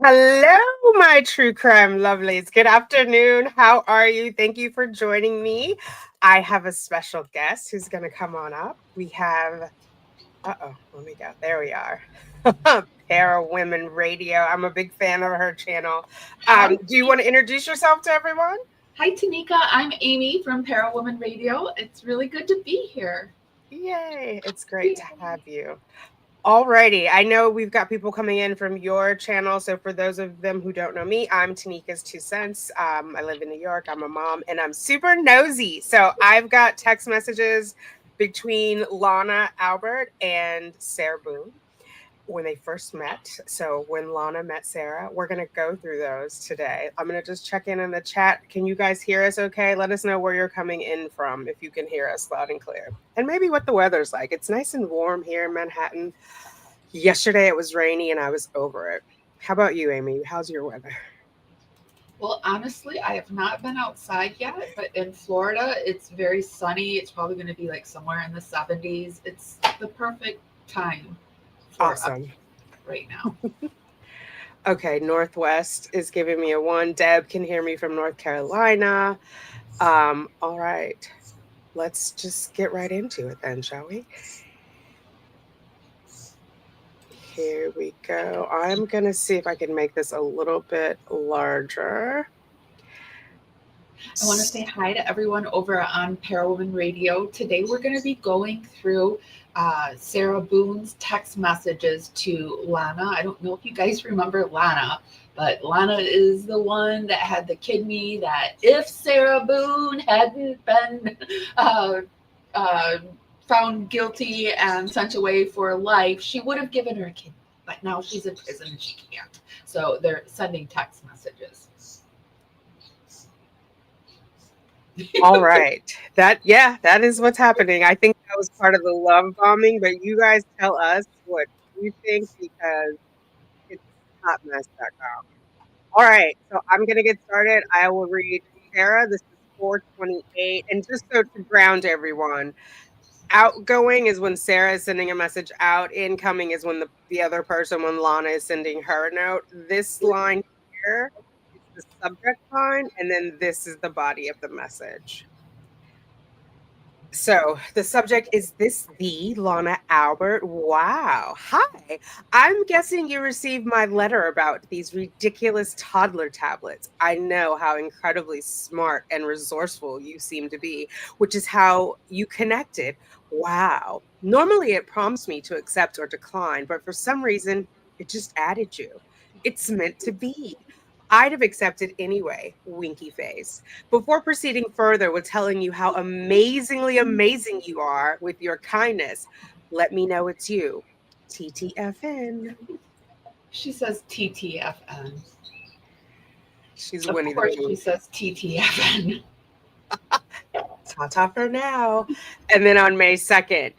Hello, my true crime lovelies. Good afternoon. How are you? Thank you for joining me. I have a special guest who's going to come on up. We have, let me go. There we are. Para Women Radio. I'm a big fan of her channel. Hi, Do you want to introduce yourself to everyone? hi, Tanika. I'm Amy from Woman Radio. It's really good to be here. Yay. It's great to have you. Alrighty, I know we've got people coming in from your channel. So for those of them who don't know me, I'm Tanika's Two Cents. I live in New York. I'm a mom, and I'm super nosy. So I've got text messages between Lana Albert and Sarah Boone when they first met. So when Lana met Sarah, we're gonna go through those today. I'm gonna just check in the chat. Can you guys hear us? Okay, let us know where you're coming in from if you can hear us loud and clear, and maybe what the weather's like. It's nice and warm here in Manhattan. Yesterday it was rainy and I was over it. How about you, Amy? How's your weather? Well, honestly, I have not been outside yet, but in Florida, it's very sunny. It's probably going to be like somewhere in the 70s. It's the perfect time for us Awesome. right now. Okay, Northwest is giving me a one. Deb can hear me from North Carolina. All right. Let's just get right into it then, shall we? Here we go. I'm going to see if I can make this a little bit larger. I want to say hi to everyone over on Woman Radio. Today, we're going to be going through Sarah Boone's text messages to Lana. I don't know if you guys remember Lana, but Lana is the one that had the kidney that if Sarah Boone hadn't been uh, uh, found guilty and sent away for life, she would have given her kidney. But now she's in prison and she can't. So they're sending text messages. All right. That is what's happening. I think that was part of the love bombing, but you guys tell us what you think because it's hotmess.com. All right. So I'm going to get started. I will read Sarah. This is 428. And just so to ground everyone, outgoing is when Sarah is sending a message out. Incoming is when the other person, when Lana is sending her a note. This line here is the subject line, and then this is the body of the message. So the subject is this the Lana Albert? Wow. Hi. I'm guessing you received my letter about these ridiculous toddler tablets. I know how incredibly smart and resourceful you seem to be, which is how you connected. Wow. Normally it prompts me to accept or decline, but for some reason it just added you. It's meant to be. I'd have accepted anyway, winky face. Before proceeding further with telling you how amazingly amazing you are with your kindness, let me know it's you. TTFN. She says TTFN. She's Of Winnie the course, Pooh. she says TTFN. Ta-ta for now. And then on May 2nd,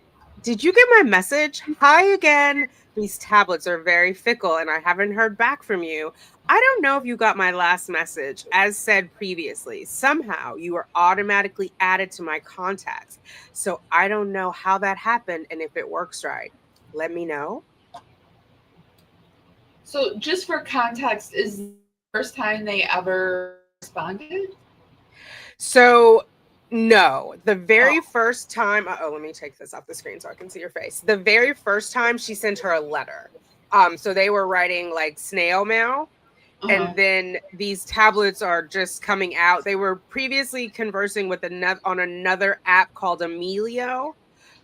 did you get my message? Hi again. These tablets are very fickle and I haven't heard back from you. I don't know if you got my last message. As said previously, somehow you were automatically added to my contacts. So I don't know how that happened and if it works right. Let me know. So, just for context, is the first time they ever responded? So, no, the Oh, very first time, let me take this off the screen so I can see your face. The very first time she sent her a letter. So they were writing like snail mail, uh-huh. and then these tablets are just coming out. They were previously conversing with another on another app called Emilio,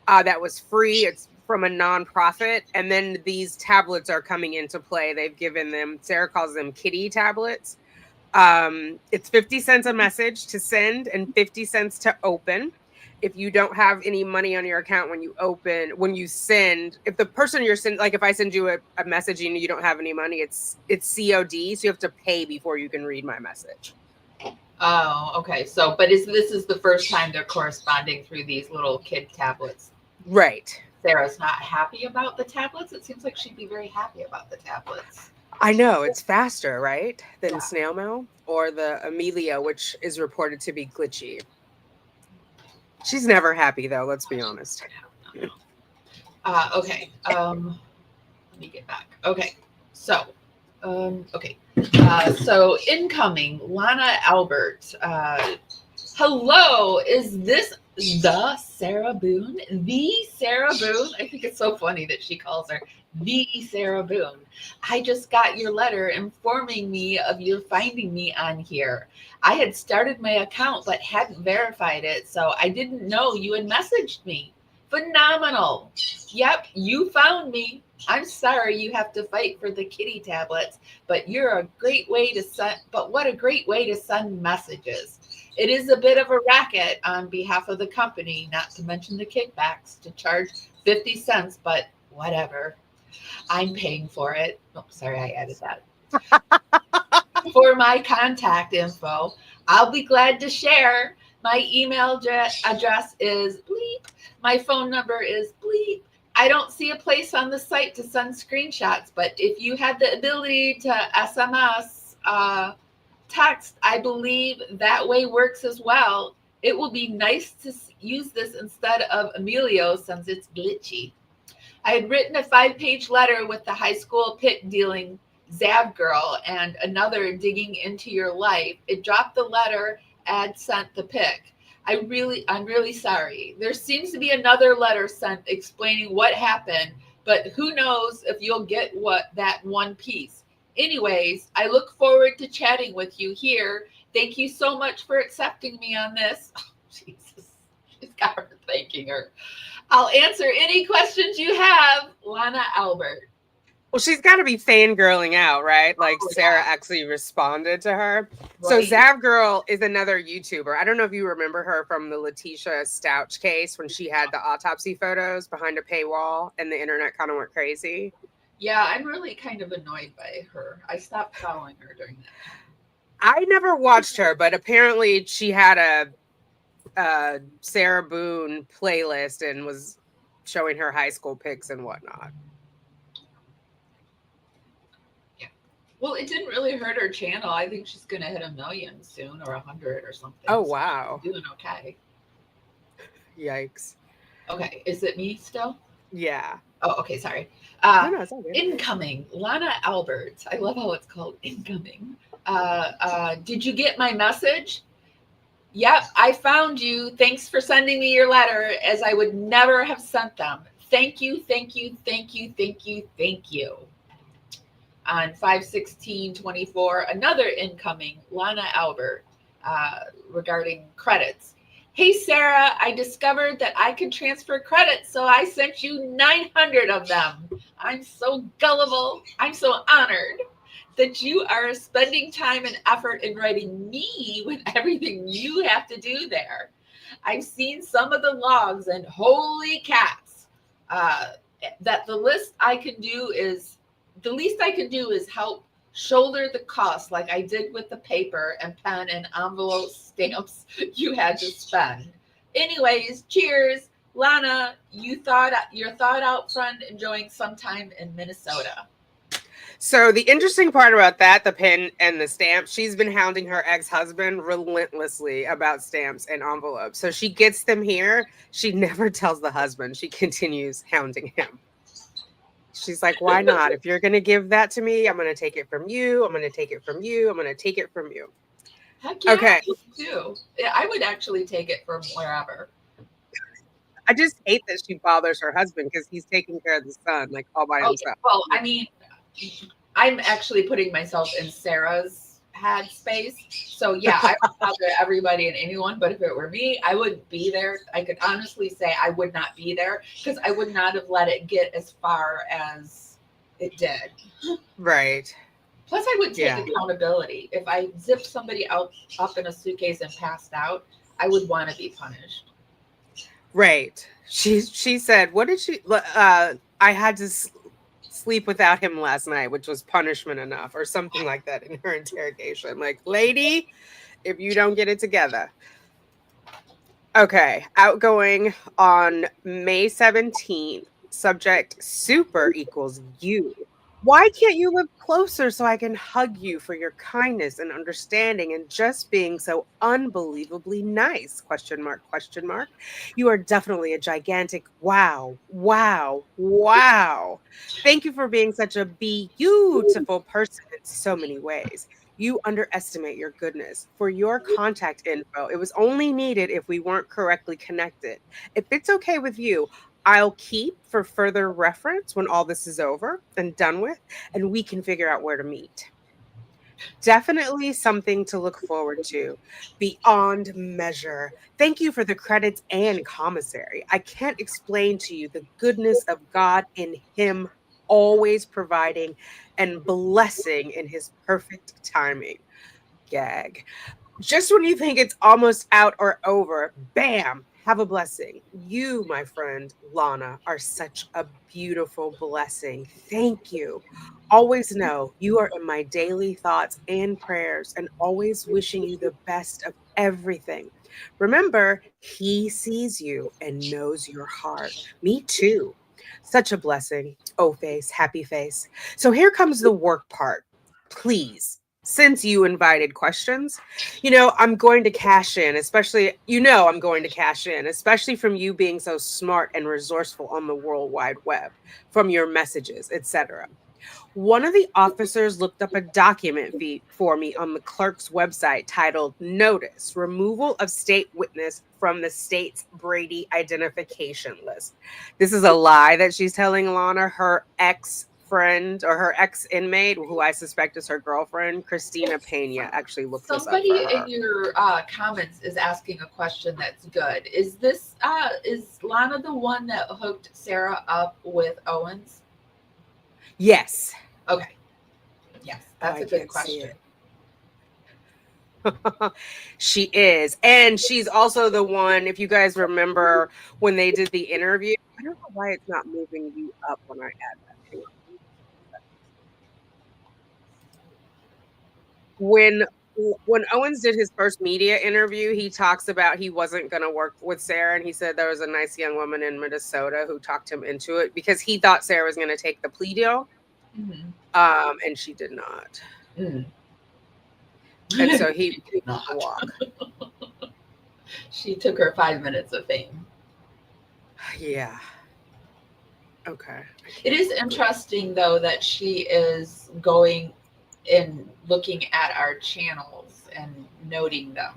that was free. It's from a nonprofit, and then these tablets are coming into play. They've given them, Sarah calls them kitty tablets. It's 50 cents a message to send and 50 cents to open. If you don't have any money on your account when you send, if the person you're sending, like if I send you a message and you don't have any money, it's COD, so you have to pay before you can read my message. Oh, okay. So, but this is the first time they're corresponding through these little kid tablets? Right. Sarah's not happy about the tablets. It seems like she'd be very happy about the tablets. I know it's faster, right, than Yeah. snail mail or the Amelia, which is reported to be glitchy. She's never happy though, let's be honest. Okay. Let me get back. Okay. So, Okay. So incoming, Lana Albert. Hello, is this the Sarah Boone? The Sarah Boone? I think it's so funny that she calls her the Sarah Boone. I just got your letter informing me of your finding me on here. I had started my account but hadn't verified it, so I didn't know you had messaged me. Phenomenal. Yep, you found me. I'm sorry you have to fight for the kitty tablets, but you're a great way to send but what a great way to send messages. It is a bit of a racket on behalf of the company, not to mention the kickbacks, to charge 50 cents, but whatever. I'm paying for it. Oh, sorry, I added that. For my contact info, I'll be glad to share. My email address is bleep. My phone number is bleep. I don't see a place on the site to send screenshots, but if you had the ability to SMS, text, I believe that way works as well. It will be nice to use this instead of Emilio since it's glitchy. I had written a 5-page letter with the high school pit dealing Zav girl and another digging into your life. It dropped the letter and sent the pic. I'm really sorry. There seems to be another letter sent explaining what happened, but who knows if you'll get what that one piece. Anyways, I look forward to chatting with you here. Thank you so much for accepting me on this. Oh, Jesus. She's got her thanking her. I'll answer any questions you have, Lana Albert. Well, she's got to be fangirling out, right? Like Oh, Sarah yeah. actually responded to her. So Right? Zav Girl is another YouTuber. I don't know if you remember her from the Letitia Stouch case when she had the autopsy photos behind a paywall and the internet kind of went crazy. Yeah, I'm really kind of annoyed by her. I stopped following her during that I never watched her, but apparently she had a Sarah Boone playlist and was showing her high school pics and whatnot. time. Well, it didn't really hurt her channel. I think she's gonna hit 1 million soon or 100 or something. Oh, So wow. she's doing okay. Yikes. Okay, is it me still? Yeah. Oh, okay, sorry. No, it's all good. Incoming, Lana Albert. I love how it's called incoming. Did you get my message? Yep, I found you. Thanks for sending me your letter, as I would never have sent them. Thank you, thank you, thank you, thank you, thank you. On 5/16/24, another incoming, Lana Albert, regarding credits. Hey, Sarah, I discovered that I could transfer credits, so I sent you 900 of them. I'm so gullible. I'm so honored that you are spending time and effort in writing me with everything you have to do there. I've seen some of the logs, and holy cats, uh, that the least I can do is help shoulder the cost like I did with the paper and pen and envelope stamps you had to spend. Anyways, cheers. Lana, you're thought out friend enjoying some time in Minnesota. So the interesting part about that, the pen and the stamp, she's been hounding her ex-husband relentlessly about stamps and envelopes. So she gets them here. She never tells the husband. She continues hounding him. She's like, why not? If you're going to give that to me, I'm going to take it from you. I'm going to take it from you. I'm going to take it from you. Heck yeah, Okay. me too. I would actually take it from wherever. I just hate that she bothers her husband because he's taking care of the son, like all by Oh, yeah. himself. Well, I mean, I'm actually putting myself in Sarah's head space. So yeah, I would bother everybody and anyone, but if it were me, I wouldn't be there. I could honestly say I would not be there because I would not have let it get as far as it did. Right. Plus, I would take Yeah. accountability. If I zipped somebody out up in a suitcase and passed out, I would want to be punished. Right. She said, what did she I had to sleep without him last night, which was punishment enough or something like that in her interrogation. Like, lady, if you don't get it together. Okay, outgoing on May 17th. Subject super equals you. Why can't you live closer so I can hug you for your kindness and understanding and just being so unbelievably nice? Question mark, question mark. You are definitely a gigantic wow, wow, wow. Thank you for being such a beautiful person and so many ways. You underestimate your goodness. For your contact info, it was only needed if we weren't correctly connected. If it's okay with you, I'll keep for further reference when all this is over and done with, and we can figure out where to meet. Definitely something to look forward to beyond measure. Thank you for the credits and commissary. I can't explain to you the goodness of God in Him always providing and blessing in His perfect timing. Gag. Just when you think it's almost out or over, bam, have a blessing. You, my friend Lana, are such a beautiful blessing. Thank you. Always know you are in my daily thoughts and prayers, and always wishing you the best of everything. Remember, He sees you and knows your heart. Me too. Such a blessing. Oh, face, happy face. So here comes the work part. Please, since you invited questions, I'm going to cash in, especially, I'm going to cash in, especially from you being so smart and resourceful on the World Wide Web, from your messages, etc. One of the officers looked up a document for me on the clerk's website titled Notice Removal of State Witness from the State's Brady Identification List. This is a lie that she's telling Lana. Her ex friend or her ex inmate, who I suspect is her girlfriend, Christina Pena, actually looked this up for Somebody in her. your comments is asking a question that's good. Is Lana the one that hooked Sarah up with Owens? Yes. Okay. Yes, that's I a good can't see question. it. She is. And she's also the one, if you guys remember when they did the interview, I don't know why it's not moving you up when I add that. Hang on. When when Owens did his first media interview, he talks about he wasn't going to work with Sarah, and he said there was a nice young woman in Minnesota who talked him into it because he thought Sarah was going to take the plea deal, and she did not. Mm. And so he She did took the not. walk. She took her 5 minutes of fame. Yeah. Okay. It is interesting though that she is going and looking at our channels and noting them,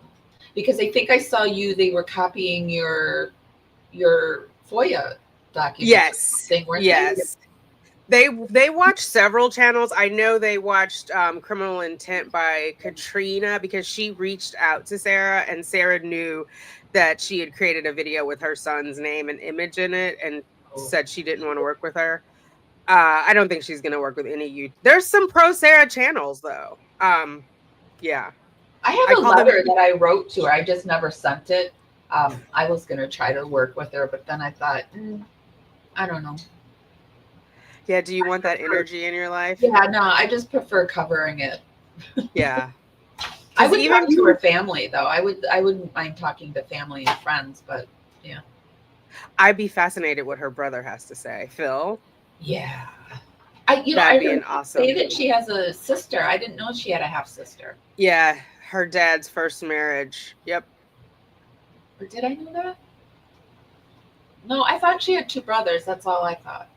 because I think I saw they were copying your FOIA documents or Yes. something, weren't they? Yes. They watched several channels. I know they watched Criminal Intent by Katrina because she reached out to Sarah, and Sarah knew that she had created a video with her son's name and image in it, and said she didn't want to work with her. I don't think she's gonna work with any you. There's some pro Sarah channels though. Yeah. I have I a call them. letter that I wrote to her. I just never sent it. I was going to try to work with her, but then I thought, I don't know. Yeah. Do you want that energy in your life? Yeah, no, I just prefer covering it. Yeah. I would even talk to her family though. I wouldn't mind talking to family and friends, but yeah. I'd be fascinated what her brother has to say. Phil. Yeah. I That'd be heard an her say awesome. that she has a sister. I didn't know she had a half sister. Yeah, her dad's first marriage. Yep. Or did I know that? No, I thought she had two brothers. That's all I thought.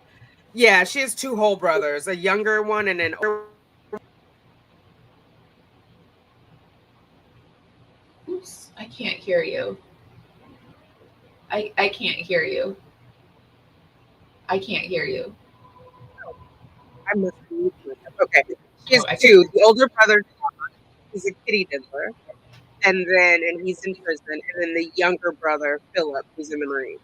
Yeah, she has two whole brothers, a younger one and an older. Oops, I can't hear you. I can't hear you. I can't hear you. I must be okay. She Oh, has I can. two. The older brother is a kitty diddler, and he's in prison, and then the younger brother Philip, who's in the Marine.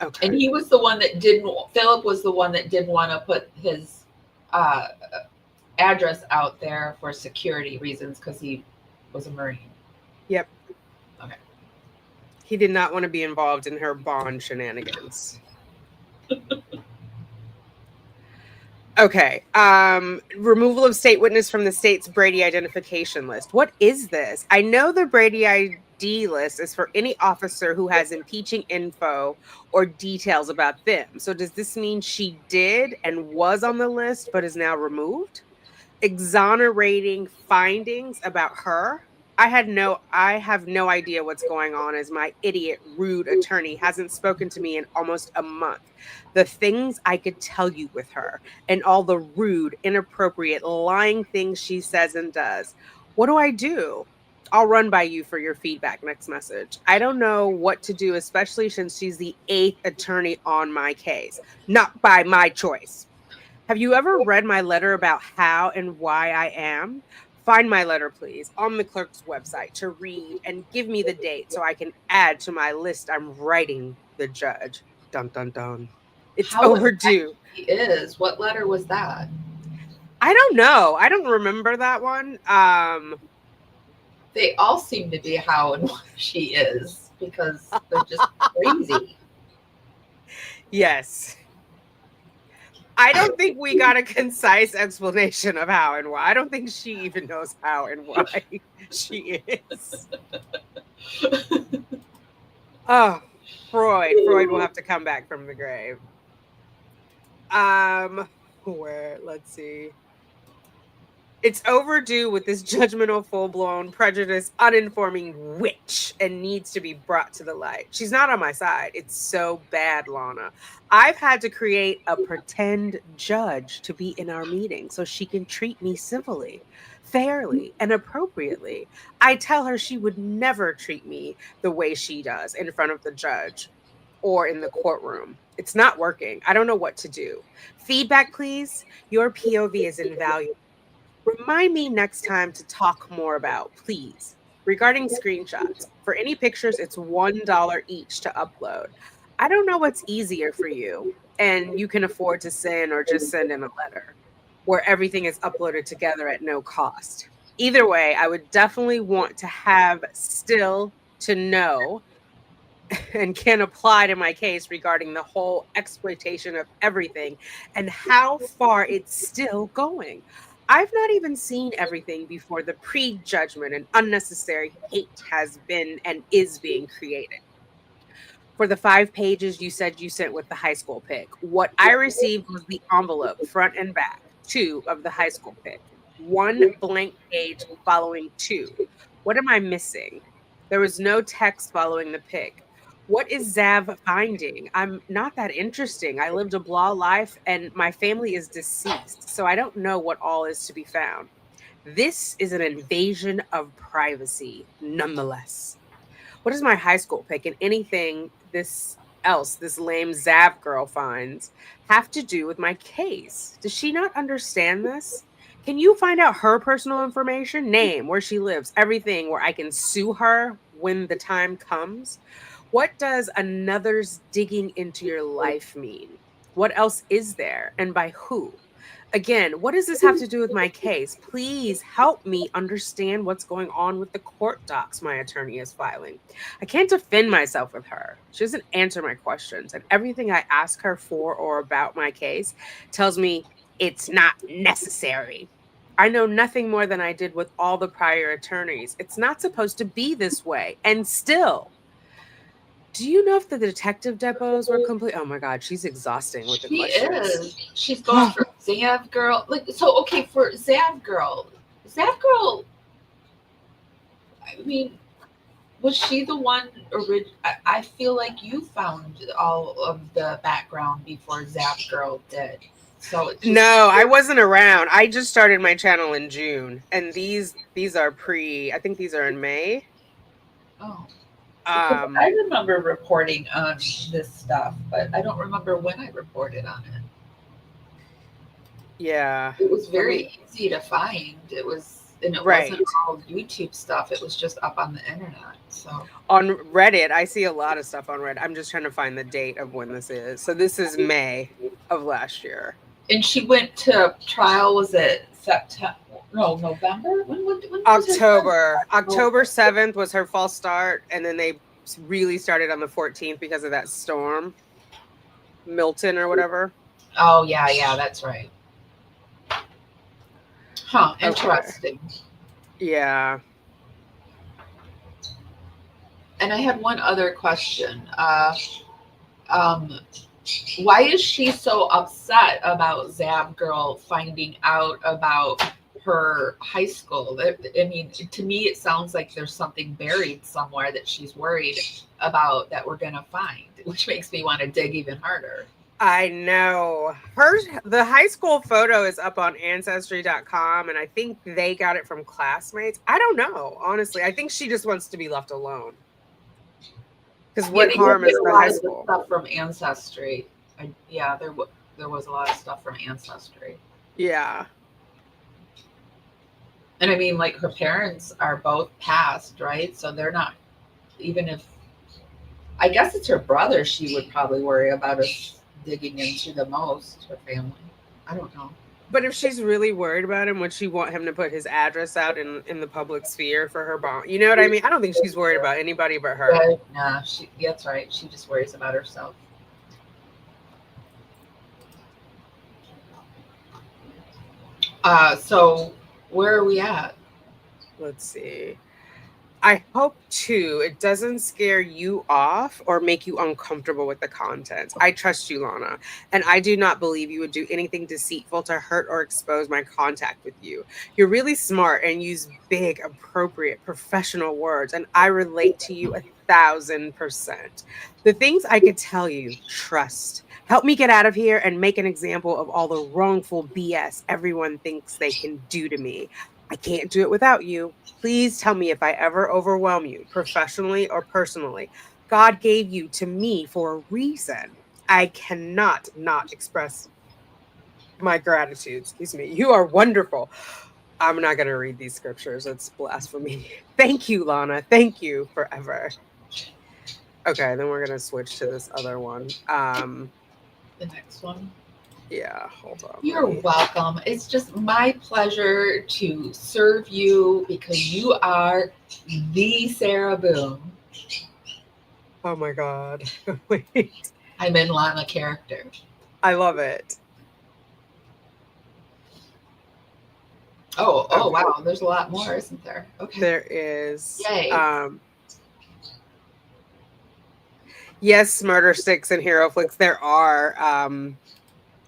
Okay. And he was the one that didn't. Philip was the one that didn't want to put his uh, address out there for security reasons because he was a Marine. Yep. Okay. He did not want to be involved in her bond shenanigans. Okay. Removal of state witness from the state's Brady identification list. What is this? I know the Brady ID list is for any officer who has impeaching info or details about them. So does this mean she did and was on the list but is now removed? Exonerating findings about her? I have no idea what's going on as my idiot, rude attorney hasn't spoken to me in almost a month. The things I could tell you with her and all the rude, inappropriate, lying things she says and does. What do I do? I'll run by you for your feedback next message. I don't know what to do, especially since she's the eighth attorney on my case, not by my choice. Have you ever read my letter about how and why I am? Find my letter, please, on the clerk's website to read and give me the date so I can add to my list I'm writing the judge. Dun dun dun. It's How overdue. he is. What letter was that? I don't know. I don't remember that one. They all seem to be how and what she is because they're just crazy. Yes. I don't think we got a concise explanation of how and why. I don't think she even knows how and why she is. Oh, Freud. Freud will have to come back from the grave. Where, let's see. It's overdue with this judgmental, full blown, prejudiced, uninforming witch and needs to be brought to the light. She's not on my side. It's so bad, Lana. I've had to create a pretend judge to be in our meeting so she can treat me civilly, fairly, and appropriately. I tell her she would never treat me the way she does in front of the judge or in the courtroom. It's not working. I don't know what to do. Feedback, please. Your POV is invaluable. Remind me next time to talk more about, please. Regarding screenshots, for any pictures, it's $1 each to upload. I don't know what's easier for you, and you can afford to send or just send in a letter where everything is uploaded together at no cost. Either way, I would definitely want to have still to know and can apply to my case regarding the whole exploitation of everything and how far it's still going. I've not even seen everything before the prejudgment and unnecessary hate has been and is being created. For the 5 pages you said you sent with the high school pic, what I received was the envelope, front and back, two of the high school pic, one blank page following two. What am I missing? There was no text following the pic. What is Zav finding? I'm not that interesting. I lived a blah life and my family is deceased, so I don't know what all is to be found. This is an invasion of privacy, nonetheless. What is my high school pick and anything this lame Zav girl finds have to do with my case? Does she not understand this? Can you find out her personal information, name, where she lives, everything where I can sue her when the time comes? What does another's digging into your life mean? What else is there and by who? Again, what does this have to do with my case? Please help me understand what's going on with the court docs my attorney is filing. I can't defend myself with her. She doesn't answer my questions, and everything I ask her for or about my case tells me it's not necessary. I know nothing more than I did with all the prior attorneys. It's not supposed to be this way. And still, do you know if the detective depots were complete? Oh my God, she's exhausting with the She questions. is. She's going for Zav girl. Like so. Okay, for Zav girl. Zav girl. I mean, was she the one? I feel like you found all of the background before Zav girl did. So it's just No, I wasn't around. I just started my channel in June, and these are pre. I think these are in May. oh. Because I Um, remember reporting on this stuff, but I don't remember when I reported on it. yeah. It was Let me. very easy to find. It was, and it Right. wasn't all YouTube stuff. It was just up on the internet. So, On Reddit, I see a lot of stuff on Reddit. I'm just trying to find the date of when this is. So this is May of last year. and she went to trial. Was it September? No, November. When was her trial? October 7th was her false start, and then they really started on the 14th because of that storm, Milton or whatever. Oh yeah, yeah, that's right. Huh. Okay. Interesting. Yeah. And I had one other question. Um, why is she so upset about Zab Girl finding out about her high school. I mean, to me, it sounds like there's something buried somewhere that she's worried about that we're going to find, which makes me want to dig even harder. I know. The high school photo is up on ancestry.com, and I think they got it from classmates. I don't know, honestly. I think she just wants to be left alone. Because Yeah, what they did harm get is a the lot high of the school? stuff from Ancestry. Yeah, there was a lot of stuff from Ancestry. Yeah. And I mean, like, her parents are both passed, right? So they're not, even if, I guess it's her brother she would probably worry about us digging into the most, her family. I don't know. But if she's really worried about him, would she want him to put his address out in the public sphere for her bond? You know what I mean? I don't think she's worried about anybody but her. Yeah, nah, that's right. She just worries about herself. So where are we at? Let's see. I hope too it doesn't scare you off or make you uncomfortable with the content. I trust you, Lana, and I do not believe you would do anything deceitful to hurt or expose my contact with you. You're really smart and use big, appropriate, professional words, and I relate to you 1,000%. The things I could tell you, trust. Help me get out of here and make an example of all the wrongful BS everyone thinks they can do to me. I can't do it without you. Please tell me if I ever overwhelm you, professionally or personally. God gave you to me for a reason. I cannot not express my gratitude. Excuse me. You are wonderful. I'm not going to read these scriptures. It's blasphemy. Thank you, Lana. Thank you forever. Okay, then we're going to switch to this other one. The next one. Yeah, hold on. You're welcome. It's just my pleasure to serve you because you are the Sarah Boone. Oh my God. Wait. I'm in Lana character. I love it. Oh, Okay. wow. There's a lot more, isn't there? Okay. There is. Yay. Yes, murder sticks and hero flicks. There are.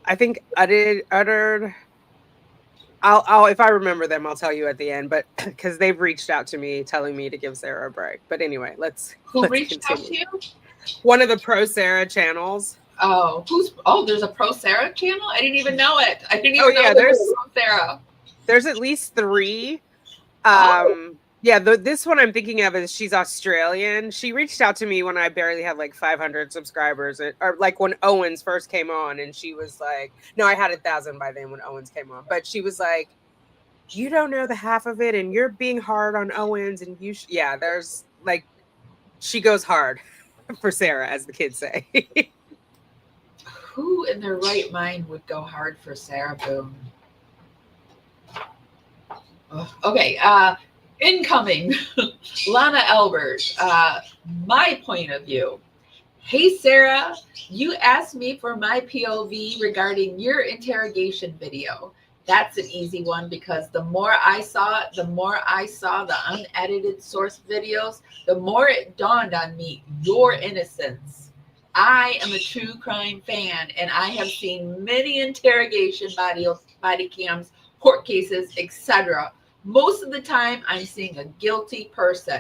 I think uttered. I'll if I remember them, I'll tell you at the end. But because they've reached out to me, telling me to give Sarah a break. But anyway, let's reached continue. Out to you? One of the pro Sarah channels. Oh, there's a pro Sarah channel? I didn't even know it. I didn't even know there was was a pro Sarah. There's at least 3. Yeah, this one I'm thinking of is she's Australian. She reached out to me when I barely had like 500 subscribers, or like when Owens first came on, and she was like, "No, I had 1,000 by then when Owens came on." But she was like, "You don't know the half of it, and you're being hard on Owens, and yeah." There's like, she goes hard for Sarah, as the kids say. Who in their right mind would go hard for Sarah Boone? Okay, incoming, Lana Albert. My point of view. Hey, Sarah, you asked me for my POV regarding your interrogation video. That's an easy one because the more I saw it, the more I saw the unedited source videos, the more it dawned on me your innocence. I am a true crime fan, and I have seen many interrogation body cams, court cases, etc. Most of the time, I'm seeing a guilty person.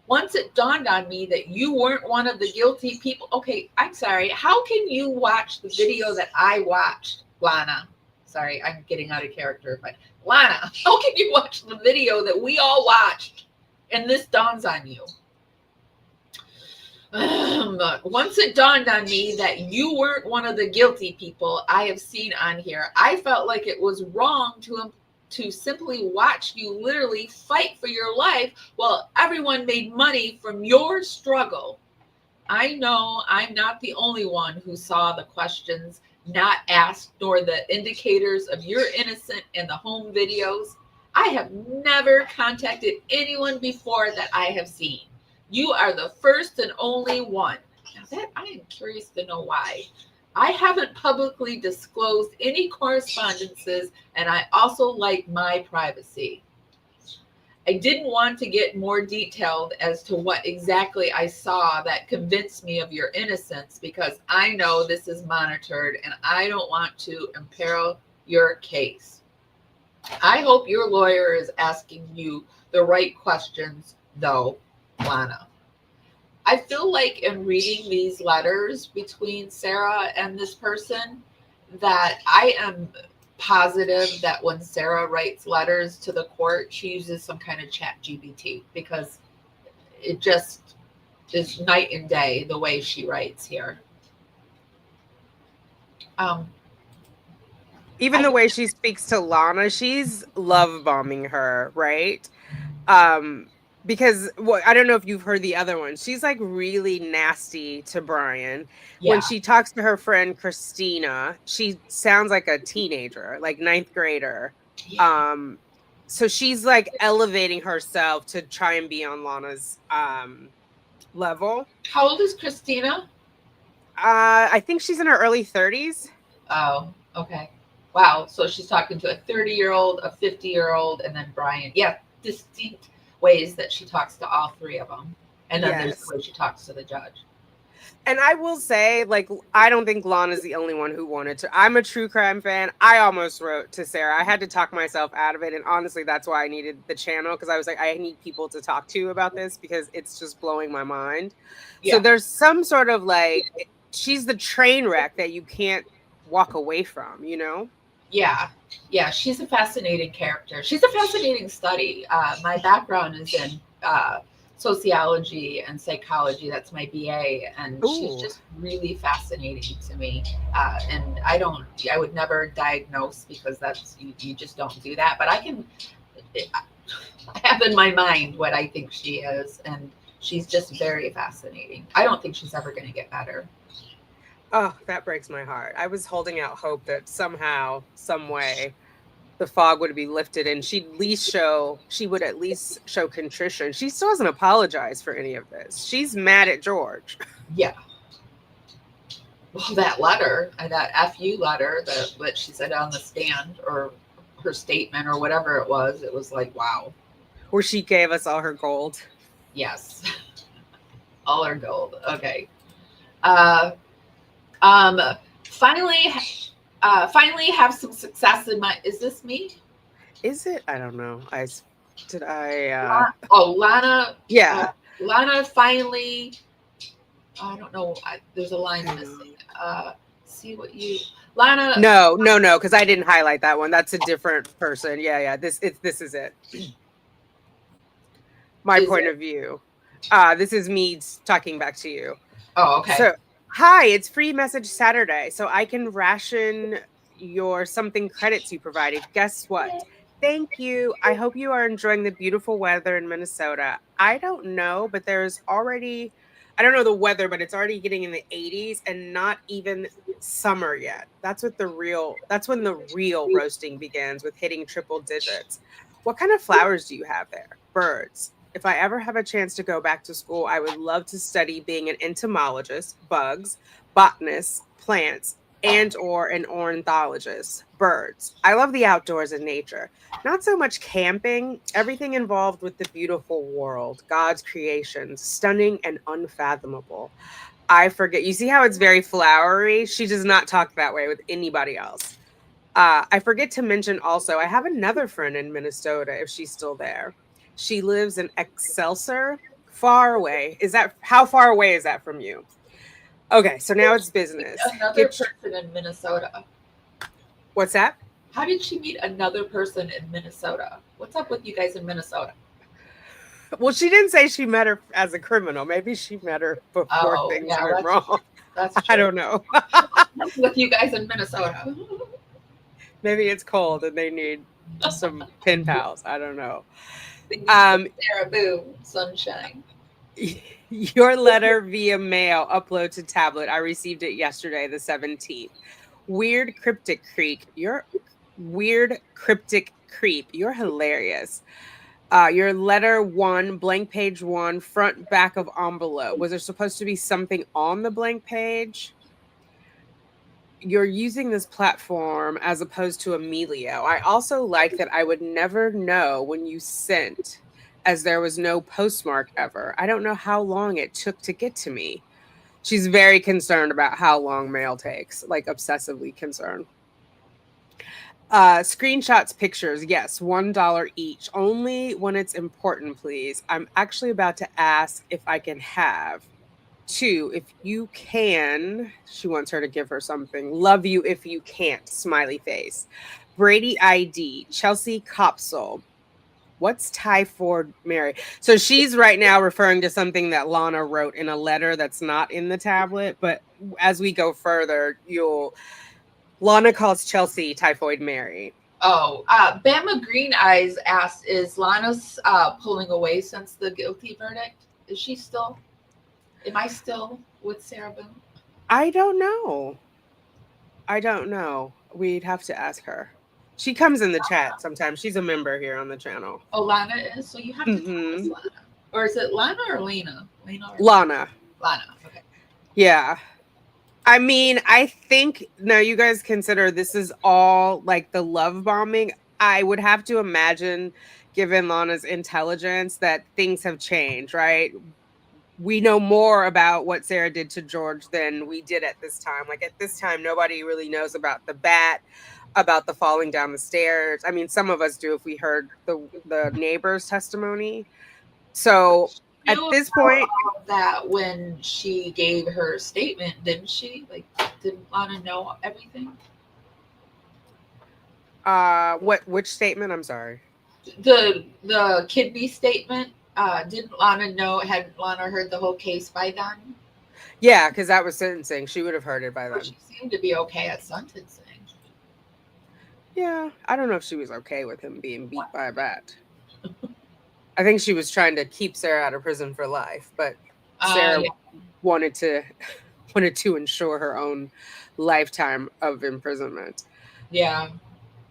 Once it dawned on me that you weren't one of the guilty people. Okay, I'm sorry. How can you watch the video that I watched, Lana? Sorry, I'm getting out of character, but Lana, how can you watch the video that we all watched and this dawns on you? Once it dawned on me that you weren't one of the guilty people I have seen on here, I felt like it was wrong to simply watch you literally fight for your life while everyone made money from your struggle. I know I'm not the only one who saw the questions not asked nor the indicators of your innocence in the home videos. I have never contacted anyone before that I have seen. You are the first and only one. Now that I am curious to know why. I haven't publicly disclosed any correspondences, and I also like my privacy. I didn't want to get more detailed as to what exactly I saw that convinced me of your innocence because I know this is monitored and I don't want to imperil your case. I hope your lawyer is asking you the right questions, though, Lana. I feel like in reading these letters between Sarah and this person, that I am positive that when Sarah writes letters to the court, she uses some kind of chat GBT because it just is night and day the way she writes here. Um, Even the I way she speaks to Lana, she's love bombing her, right? Because I don't know if you've heard the other one. She's like really nasty to Brian. When yeah, she talks to her friend Christina, she sounds like a teenager, like ninth grader. yeah. Um, so she's like elevating herself to try and be on Lana's level. How old is Christina? I think she's in her early 30s. Oh, okay. Wow. So she's talking to a 30-year-old, a 50-year-old, and then Brian. Yeah, distinct ways that she talks to all three of them. And then there's Yes. the way she talks to the judge. And I will say, like, I don't think Lana's the only one who wanted to. I'm a true crime fan. I almost wrote to Sarah. I had to talk myself out of it. And honestly, that's why I needed the channel because I was like, I need people to talk to about this because it's just blowing my mind. So Yeah. there's some sort of like, she's the train wreck that you can't walk away from, you know? Yeah. Yeah. She's a fascinating character. She's a fascinating study. My background is in sociology and psychology. That's my BA. And she's Ooh. just really fascinating to me. And I would never diagnose because you just don't do that. But I have in my mind what I think she is. And she's just very fascinating. I don't think she's ever going to get better. Oh, that breaks my heart. I was holding out hope that somehow, some way, the fog would be lifted and she would at least show contrition. She still doesn't apologize for any of this. She's mad at George. Yeah. Well, that letter, that FU letter that she said on the stand, or her statement, or whatever it was like, wow, Where she gave us all her gold. yes, all her gold. Okay. Uh, um, finally, finally have some success in my. Is this me? Is it? I don't know. Did I Oh, Lana. yeah. Lana finally. I don't know. There's a line missing. See what you. Lana. No, because I didn't highlight that one. That's a different person. Yeah. This is it. My Is point it? of view. This is me talking back to you. Oh, okay. So, hi, it's Free Message Saturday, so I can ration your something credits you provided. Guess what? Thank you. I hope you are enjoying the beautiful weather in Minnesota. I don't know, but there's already, I don't know the weather, but it's already getting in the 80s and not even summer yet. That's when the real roasting begins with hitting triple digits. What kind of flowers do you have there? Birds. If I ever have a chance to go back to school, I would love to study being an entomologist, bugs, botanist, plants, and or an ornithologist, birds. I love the outdoors and nature. Not so much camping, everything involved with the beautiful world, God's creations, stunning and unfathomable. I forget. You see how it's very flowery? She does not talk that way with anybody else. I forget to mention also, I have another friend in Minnesota if she's still there. She lives in Excelsior, far away. How far away is that from you? Okay, so now it's business. Another person in Minnesota. What's that? How did she meet another person in Minnesota? What's up with you guys in Minnesota? Well, she didn't say she met her as a criminal. Maybe she met her before Oh, things yeah, went wrong. that's true. I don't know. What's with you guys in Minnesota? Maybe it's cold and they need some pen pals. I don't know. Sarah, boom, sunshine. Your letter via mail upload to tablet. I received it yesterday, the 17th. Weird cryptic creep. You're weird cryptic creep. You're hilarious. Your letter one, blank page one, front back of envelope. Was there supposed to be something on the blank page? You're using this platform as opposed to Emilio. I also like that I would never know when you sent, as there was no postmark ever. I don't know how long it took to get to me. She's very concerned about how long mail takes, like obsessively concerned. Screenshots, pictures, yes, $1 each. Only when it's important, please. I'm actually about to ask if I can have two, if you can. She wants her to give her something. Love you if you can't. Smiley face. Brady ID. Chelsea Copsel. What's typhoid Mary? So she's right now referring to something that Lana wrote in a letter that's not in the tablet. But as we go further, you'll. Lana calls Chelsea Typhoid Mary. Oh, Bama Green Eyes asked, "Is Lana's pulling away since the guilty verdict? Is she still? Am I still with Sarah Boone?" I don't know. I don't know. We'd have to ask her. She comes in the chat sometimes. She's a member here on the channel. Oh, Lana is. So you have to tell us, Mm-hmm. Lana, or is it Lana or Lena? Lena or Lana? Lana. Lana. Okay. Yeah. I mean, I think now you guys consider this is all like the love bombing. I would have to imagine, given Lana's intelligence, that things have changed, right? We know more about what Sarah did to George than we did at this time. Like at this time, nobody really knows about the bat, about the falling down the stairs. I mean, some of us do if we heard the neighbor's testimony. So She at knew this about point, all of that when she gave her statement, didn't she? Like, didn't Lana know everything? which statement? I'm sorry. The kidney statement. Didn't Lana know? Had Lana heard the whole case by then? Yeah, because that was sentencing. She would have heard it by Or then. she seemed to be okay at sentencing. Yeah, I don't know if she was okay with him being beat by a bat. I think she was trying to keep Sarah out of prison for life, but Sarah Yeah, wanted to wanted to ensure her own lifetime of imprisonment. yeah,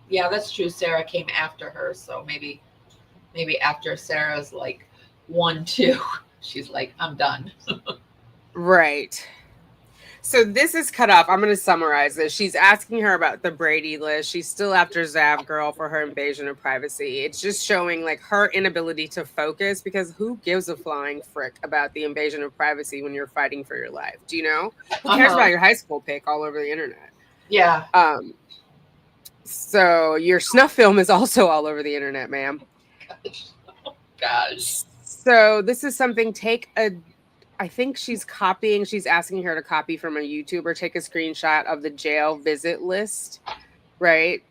yeah. That's true. Sarah came after her, so maybe after Sarah's like 1, 2, she's like, I'm done. Right. So this is cut off. I'm going to summarize this. She's asking her about the Brady list. She's still after Zav girl for her invasion of privacy. It's just showing like her inability to focus because who gives a flying frick about the invasion of privacy when you're fighting for your life? Do you know? Who Uh cares huh. about your high school pic all over the internet? Yeah. Um so your snuff film is also all over the internet, ma'am. Gosh. So this is something take a I think she's asking her to copy from a YouTuber, take a screenshot of the jail visit list, right?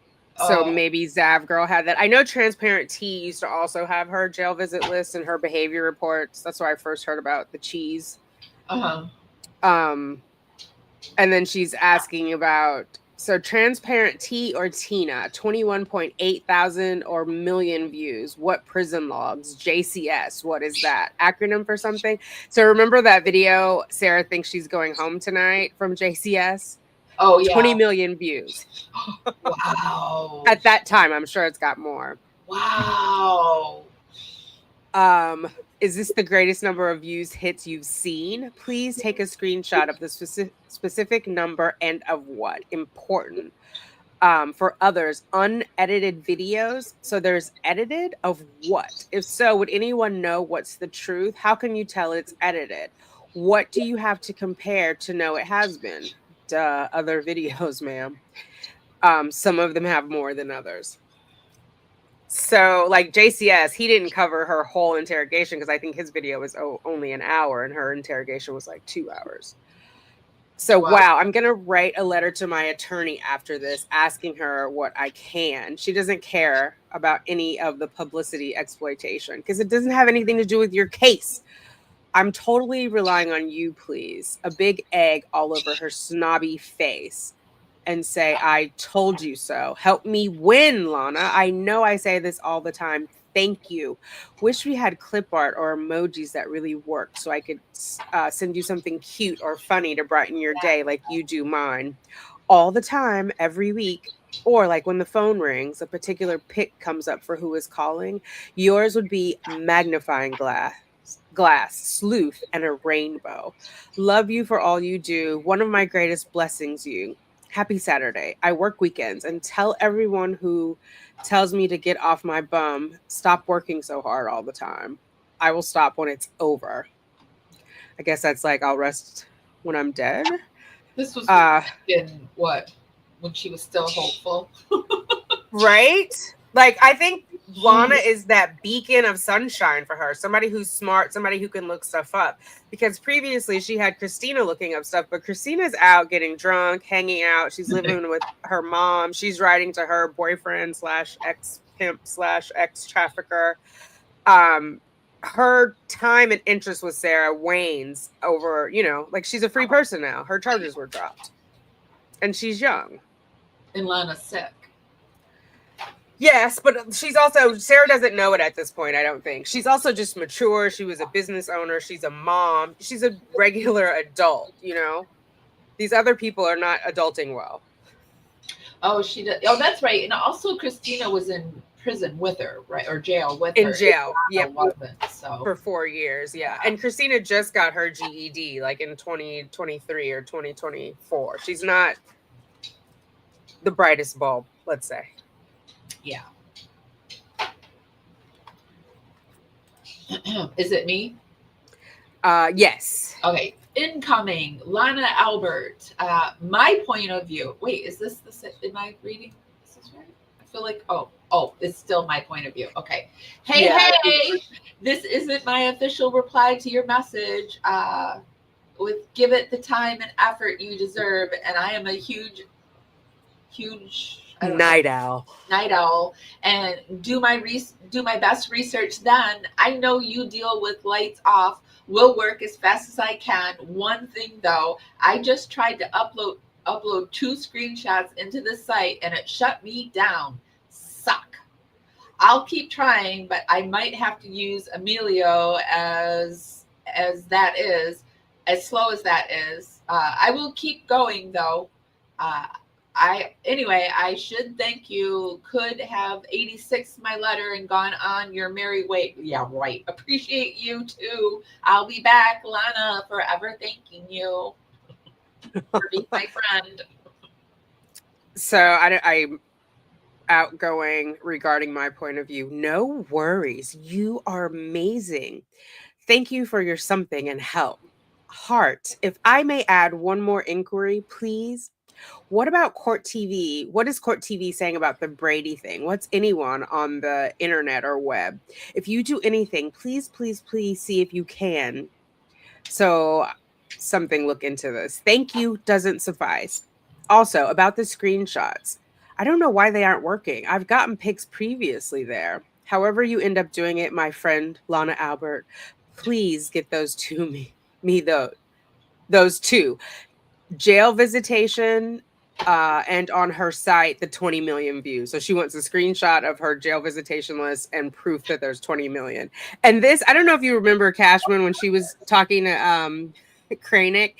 So Oh. maybe Zav girl had that. I know Transparent T used to also have her jail visit list and her behavior reports. That's where I first heard about the cheese. Uh huh. Um, and then she's asking about so Transparent T or Tina, 21.8 thousand or million views. What prison logs? JCS. What is that? Acronym for something? So remember that video, Sarah thinks she's going home tonight from JCS? Oh 20 yeah. million views. Wow. At that time, I'm sure it's got more. Wow. Is this the greatest number of views hits you've seen? Please take a screenshot of the specific number and of what. Important. For others, unedited videos. So there's edited of what? If so, would anyone know what's the truth? How can you tell it's edited? What do you have to compare to know it has been? Duh, other videos, ma'am. Some of them have more than others. So, like JCS, he didn't cover her whole interrogation because I think his video was only an hour and her interrogation was like 2 hours. So, Wow. wow, I'm going to write a letter to my attorney after this asking her what I can. She doesn't care about any of the publicity exploitation because it doesn't have anything to do with your case. I'm totally relying on you, please. A big egg all over her snobby face and say, I told you so. Help me win, Lana. I know I say this all the time. Thank you. Wish we had clip art or emojis that really worked so I could send you something cute or funny to brighten your day like you do mine. All the time, every week. Or like when the phone rings, a particular pic comes up for who is calling. Yours would be magnifying glass, sleuth, and a rainbow. Love you for all you do. One of my greatest blessings, you. Happy Saturday. I work weekends and tell everyone who tells me to get off my bum, stop working so hard all the time. I will stop when it's over. I guess that's like I'll rest when I'm dead. This was Uh in what? When she was still hopeful. Right? Like, I think Lana She is that beacon of sunshine for her. Somebody who's smart, somebody who can look stuff up. Because previously she had Christina looking up stuff, but Christina's out getting drunk, hanging out. She's living with her mom. She's writing to her boyfriend slash ex pimp slash ex trafficker. Um, her time and interest with Sarah wanes over, like she's a free person now. Her charges were dropped. And she's young. and Lana's sick. Yes, but she's also Sarah doesn't know it at this point, I don't think. She's also just mature. She was a business owner, she's a mom, she's a regular adult. These other people are not adulting well. Oh, she did. Oh, that's right. And also, Christina was in prison with her, right, or jail with her. In jail. Lana Yep. wasn't, so For 4 years, yeah. And Christina just got her GED like in 2023 or 2024. She's not the brightest bulb, let's say. yeah. Is it me? Yes. Okay. Incoming, Lana Albert. My point of view. Wait, is this the? Am I reading? Is this right? I feel like it's still my point of view. Okay. Hey, Yeah. hey. This isn't my official reply to your message. With give it the time and effort you deserve, and I am a huge Night owl. Night owl, and do my best research. Then I know you deal with lights off. Will work as fast as I can. One thing though, I just tried to upload 2 screenshots into the site and it shut me down. Suck. I'll keep trying, but I might have to use Emilio as that is as slow as that is. I will keep going though. I should thank you. Could have 86 my letter and gone on your merry way. Yeah, right. Appreciate you too. I'll be back, Lana. Forever thanking you for being my friend. So I'm outgoing regarding my point of view. No worries. You are amazing. Thank you for your something and help. Heart, if I may add one more inquiry, please. What about Court TV? What is Court TV saying about the Brady thing? What's anyone on the internet or web? If you do anything, please, please, please see if you can. So, something look into this. Thank you doesn't suffice. Also, about the screenshots, I don't know why they aren't working. I've gotten pics previously there. However, you end up doing it, my friend Lana Albert, please get those to me those two. Jail visitation, and on her site, the 20 million views. So she wants a screenshot of her jail visitation list and proof that there's 20 million. And this, I don't know if you remember Cashman when she was talking to Kranick.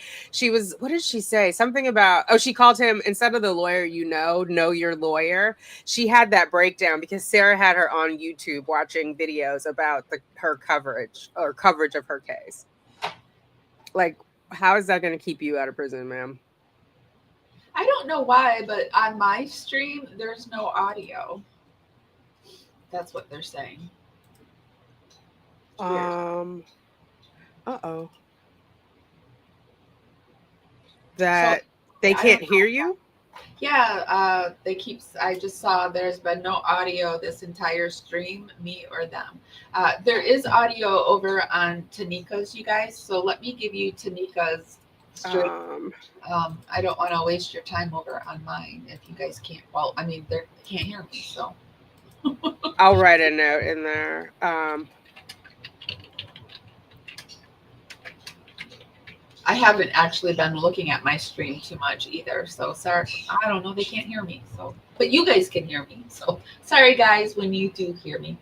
What did she say? Something about, she called him, instead of the lawyer, know your lawyer. She had that breakdown because Sarah had her on YouTube watching videos about her coverage of her case. Like, how is that going to keep you out of prison, ma'am? I don't know why, but on my stream, there's no audio. That's what they're saying. Uh-oh. That they can't hear you? Yeah, I just saw there's been no audio this entire stream, me or them. There is audio over on Tanika's, you guys. So let me give you Tanika's stream. I don't want to waste your time over on mine if you guys can't. Well, I mean, they can't hear me, so. I'll write a note in there. I haven't actually been looking at my stream too much either. So sorry. I don't know. They can't hear me. So, but you guys can hear me. So sorry, guys, when you do hear me.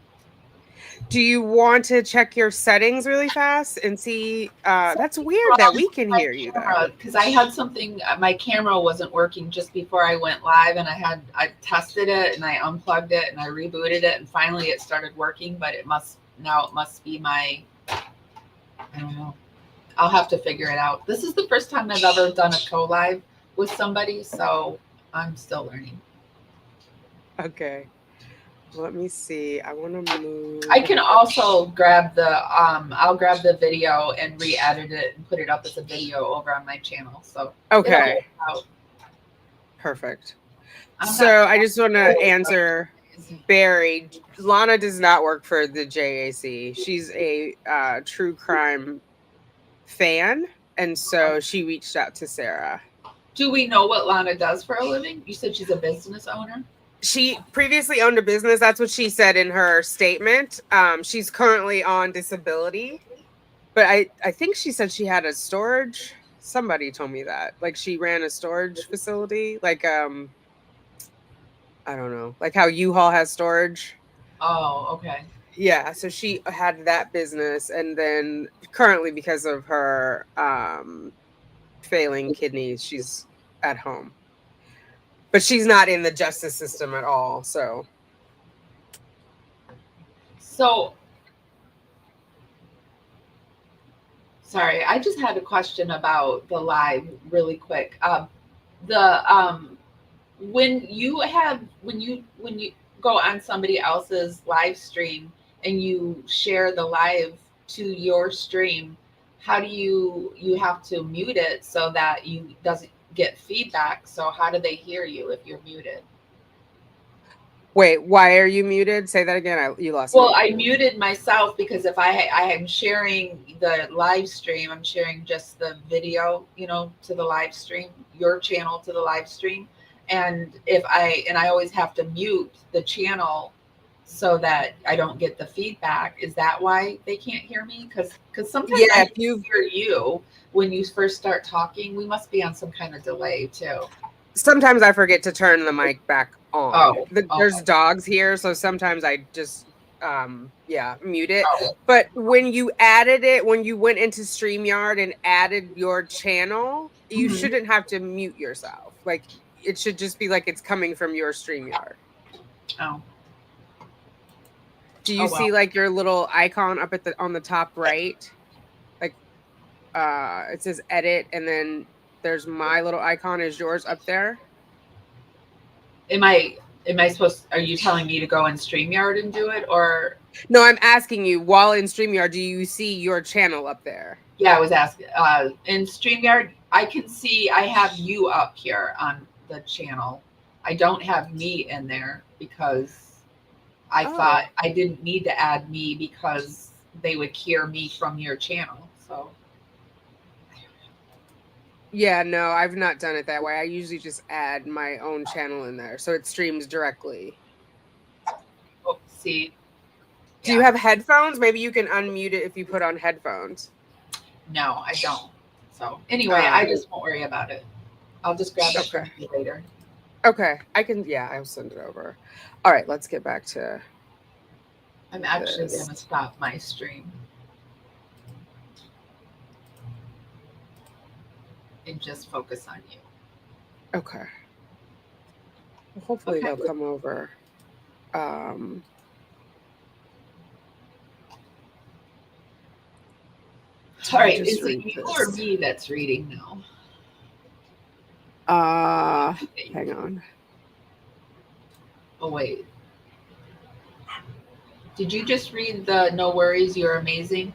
Do you want to check your settings really fast and see? That's weird that we can hear you though. Because I had something. My camera wasn't working just before I went live, and I tested it and I unplugged it and I rebooted it, and finally it started working. But it must be my. I don't know. I'll have to figure it out. This is the first time I've ever done a co-live with somebody, so I'm still learning. Okay. Let me see. I want to move. I can also grab I'll grab the video and re-edit it and put it up as a video over on my channel. So okay. Perfect. I'm not So I just want to sure. answer Barry. Lana does not work for the JAC. She's a true crime fan, and so she reached out to Sarah. Do we know what Lana does for a living? You said she's a business owner. She previously owned a business. That's what she said in her statement. She's currently on disability, but I think she said she had a storage. Somebody told me that, like she ran a storage facility, like I don't know, like how U-Haul has storage. Oh, okay. Yeah, so she had that business, and then currently because of her failing kidneys, she's at home. But she's not in the justice system at all. So So, sorry, I just had a question about the live really quick. The when you go on somebody else's live stream and you share the live to your stream, how do you have to mute it so that you doesn't get feedback? So how do they hear you if you're muted? wait, why are you muted? Say that again. You lost Well, me. I muted myself because if I am sharing the live stream, I'm sharing just the video, to the live stream, your channel to the live stream. And I always have to mute the channel so that I don't get the feedback. Is that why they can't hear me? Because sometimes Yeah, I if you hear you when you first start talking. We must be on some kind of delay too. sometimes I forget to turn the mic back on. Oh, There's okay. dogs here, so sometimes I just yeah, mute it. Oh, But when you added it, when you went into StreamYard and added your channel, you mhm. shouldn't have to mute yourself. Like it should just be like it's coming from your StreamYard. Oh, Do you oh see well. like your little icon up at the on the top right? Like it says edit, and then there's my little icon. Is yours up there? Am I supposed, are you telling me to go in StreamYard and do it, or No, I'm asking you, while in StreamYard, do you see your channel up there? yeah, I was asking in StreamYard, I can see I have you up here on the channel. I don't have me in there because I thought Oh. I didn't need to add me because they would hear me from your channel. So, Yeah, no, I've not done it that way. I usually just add my own channel in there so it streams directly. oh, see, Do you yeah, have headphones? Maybe you can unmute it if you put on headphones. no, I don't. So anyway, I Uh, just won't worry about it. I'll just grab it from okay. you later. Okay. I can, yeah, I'll send it over. All right, let's get back to I'm actually this. gonna stop my stream and just focus on you. Okay. Well, hopefully Okay. they'll come over. Um, All I'll right. just Is it read you or this. me that's reading now? Uh, Hang on. Oh, wait. Did you just read the No Worries, You're Amazing?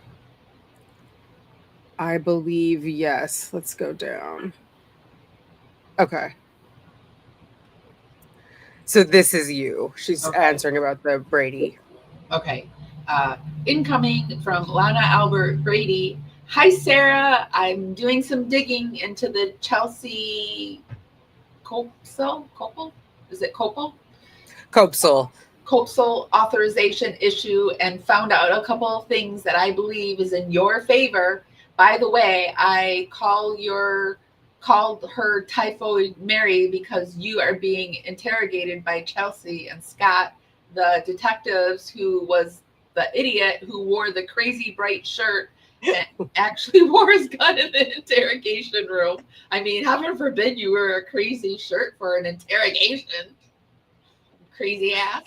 I believe yes. Let's go down. Okay. So this is you. She's Okay. answering about the Brady. Okay. Incoming from Lana Albert Brady. Hi, Sarah. I'm doing some digging into the Chelsea Copel? Is it Copel? Copesel. Coastal authorization issue and found out a couple of things that I believe is in your favor. By the way, I called her Typhoid Mary because you are being interrogated by Chelsea and Scott, the detectives who was the idiot who wore the crazy bright shirt and actually wore his gun in the interrogation room. I mean, heaven forbid you wear a crazy shirt for an interrogation. Crazy ass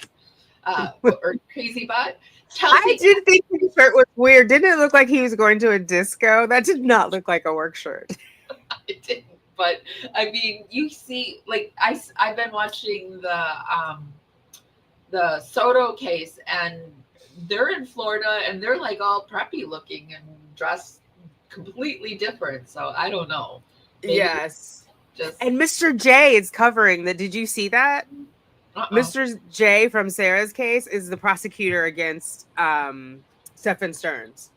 or crazy butt. I Chelsea, did think his shirt was weird. Didn't it look like he was going to a disco? That did not look like a work shirt. I didn't, but I mean, you see, like I've been watching the Soto case, and they're in Florida, and they're like all preppy looking and dressed completely different. So I don't know. Maybe Yes. Just And Mr. J is covering that. Did you see that? Mr. J from Sarah's case is the prosecutor against Stephen Stearns.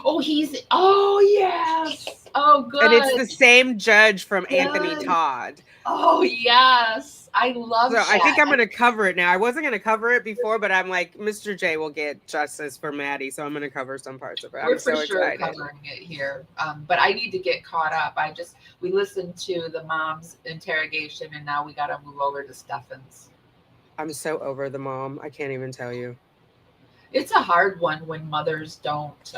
Oh, yes. Oh, And it's good. the same judge from Anthony Good. Todd. Oh, yes. I love So that. I think I'm going to cover it now. I wasn't going to cover it before, but I'm like, Mr. J will get justice for Maddie, so I'm going to cover some parts of it. We're I'm so for sure excited. covering it here. But I need to get caught up. We listened to the mom's interrogation, and now we got to move over to Stefan's. I'm so over the mom. I can't even tell you. It's a hard one when mothers don't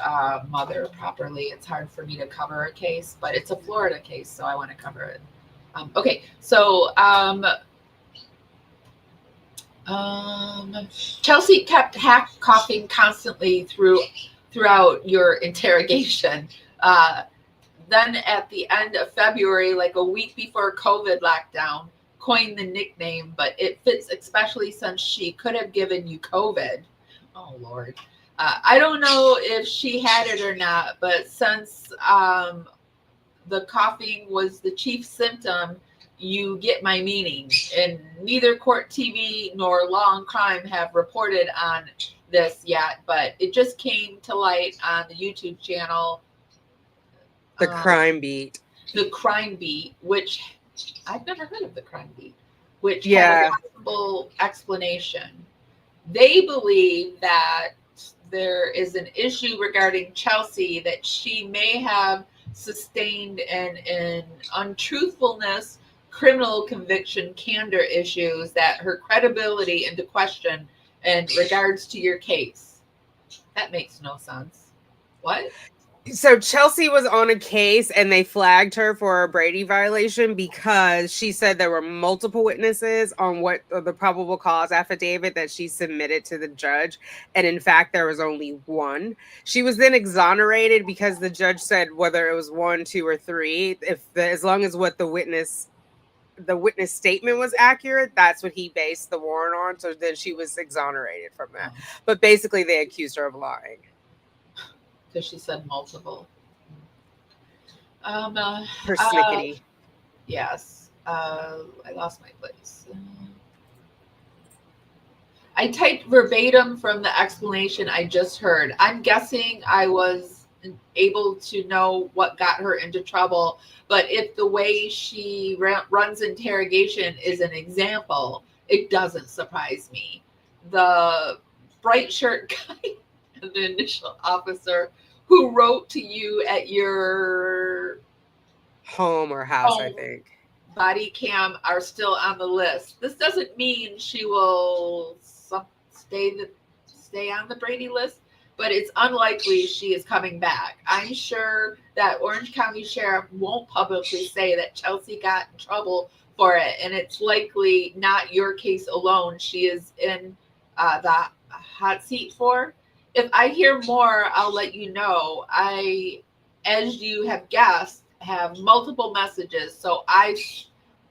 mother properly. It's hard for me to cover a case, but it's a Florida case, so I want to cover it. Okay, so Chelsea kept coughing constantly throughout your interrogation. Then at the end of February, like a week before COVID lockdown, coined the nickname, but it fits especially since she could have given you COVID. Oh, Lord. I don't know if she had it or not, but since the coughing was the chief symptom, you get my meaning. And neither Court TV nor Law and Crime have reported on this yet, but it just came to light on the YouTube channel. The Crime Beat. The Crime Beat, which I've never heard of the Crime Beat, which had a possible explanation. They believe that there is an issue regarding Chelsea, that she may have sustained an untruthfulness, criminal conviction, candor issues that her credibility into question in regards to your case. That makes no sense. What? So Chelsea was on a case and they flagged her for a Brady violation because she said there were multiple witnesses on what the probable cause affidavit that she submitted to the judge. And in fact, there was only one. She was then exonerated because the judge said whether it was 1, 2, or 3, as long as what the witness statement was accurate, that's what he based the warrant on. So then she was exonerated from that. But basically they accused her of lying. Because she said multiple. Persnickety. Yes. I lost my place. I typed verbatim from the explanation I just heard. I'm guessing I was able to know what got her into trouble, but if the way she runs interrogation is an example, it doesn't surprise me. The bright shirt guy, the initial officer who wrote to you at your home or house, I think, body cam are still on the list. This doesn't mean she will stay on the Brady list, but it's unlikely she is coming back. I'm sure that Orange County Sheriff won't publicly say that Chelsea got in trouble for it, and it's likely not your case alone she is in the hot seat for. If I hear more, I'll let you know. I, as you have guessed, have multiple messages, so I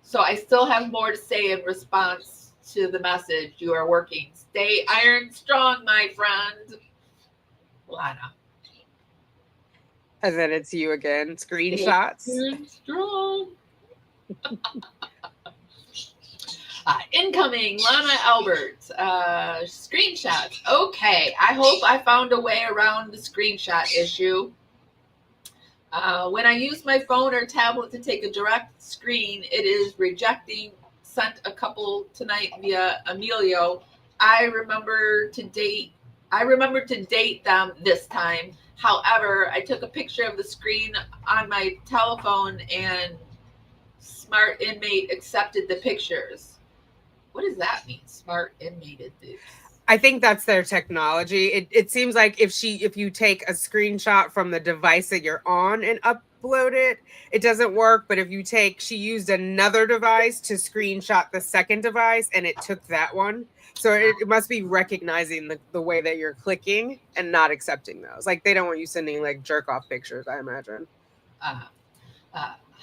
still have more to say in response to the message you are working. Stay iron strong, my friend. Lana. And then it's you again. Screenshots. Stay iron strong. Incoming, Lana Albert. Screenshots. Okay, I hope I found a way around the screenshot issue. When I use my phone or tablet to take a direct screen, it is rejecting. Sent a couple tonight via Emilio. I remember to date them this time. However, I took a picture of the screen on my telephone and Smart Inmate accepted the pictures. What does that mean? Smart Inmate did this. I think that's their technology. It seems like if you take a screenshot from the device that you're on and upload it, it doesn't work. But if she used another device to screenshot the second device and it took that one. So it must be recognizing the way that you're clicking and not accepting those. Like they don't want you sending like jerk off pictures, I imagine.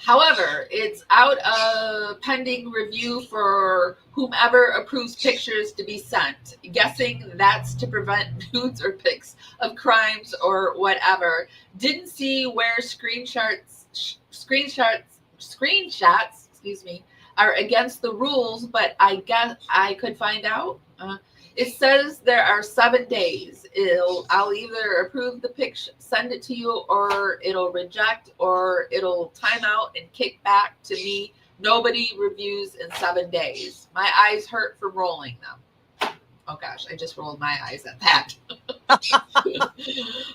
However, it's out of pending review for whomever approves pictures to be sent. Guessing that's to prevent nudes or pics of crimes or whatever. Didn't see where screenshots screenshots, excuse me, are against the rules, but I guess I could find out. It says there are 7 days. I'll either approve the picture, send it to you, or it'll reject, or it'll time out and kick back to me. Nobody reviews in 7 days. My eyes hurt from rolling them. Oh gosh, I just rolled my eyes at that.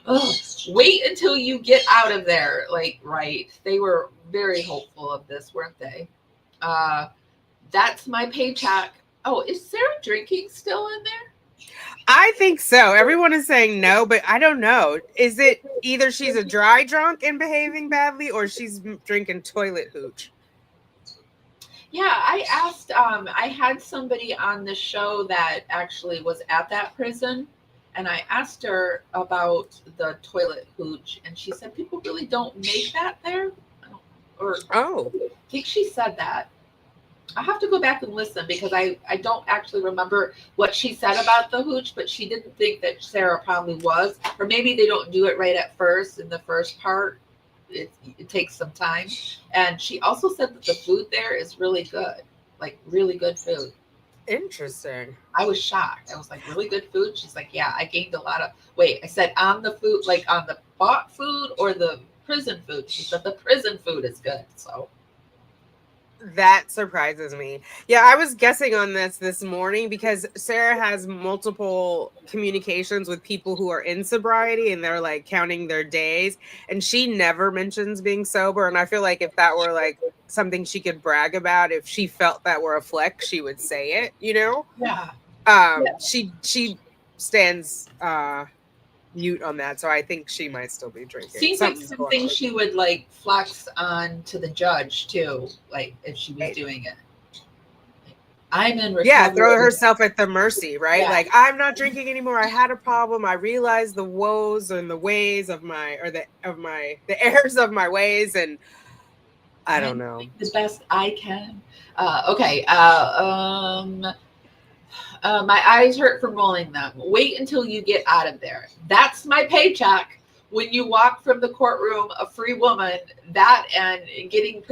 Oh, wait until you get out of there. Like, right. They were very hopeful of this, weren't they? That's my paycheck. Oh, is Sarah drinking still in there? I think so. Everyone is saying no, but I don't know. Is it either she's a dry drunk and behaving badly, or she's drinking toilet hooch? Yeah, I asked, I had somebody on the show that actually was at that prison, and I asked her about the toilet hooch, and she said people really don't make that there. Or Oh, I think she said that. I have to go back and listen because I don't actually remember what she said about the hooch, but she didn't think that Sarah probably was. Or maybe they don't do it right at first in the first part. It takes some time. And she also said that the food there is really good, like really good food. interesting. I was shocked. I was like, really good food? She's like, yeah, I gained a lot of weight. I said, on the food, like on the bought food or the prison food? She said, the prison food is good. So That surprises me. Yeah, I was guessing on this morning because Sarah has multiple communications with people who are in sobriety and they're like counting their days, and she never mentions being sober. And I feel like if that were like something she could brag about, if she felt that were a flex, she would say it, you know? yeah. She stands mute on that, so I think she might still be drinking. Seems like Something's going something on. she would like flex on to the judge too, like if she was Right. doing it. I'm in Yeah, recovery. throw herself at the mercy, right? Yeah. Like, I'm not drinking anymore. I had a problem. I realized the woes and the ways of my, or the errors of my ways, and I don't I'm know. doing the best I can. Okay. My eyes hurt from rolling them. Wait until you get out of there. That's my paycheck. When you walk from the courtroom, a free woman, that and getting the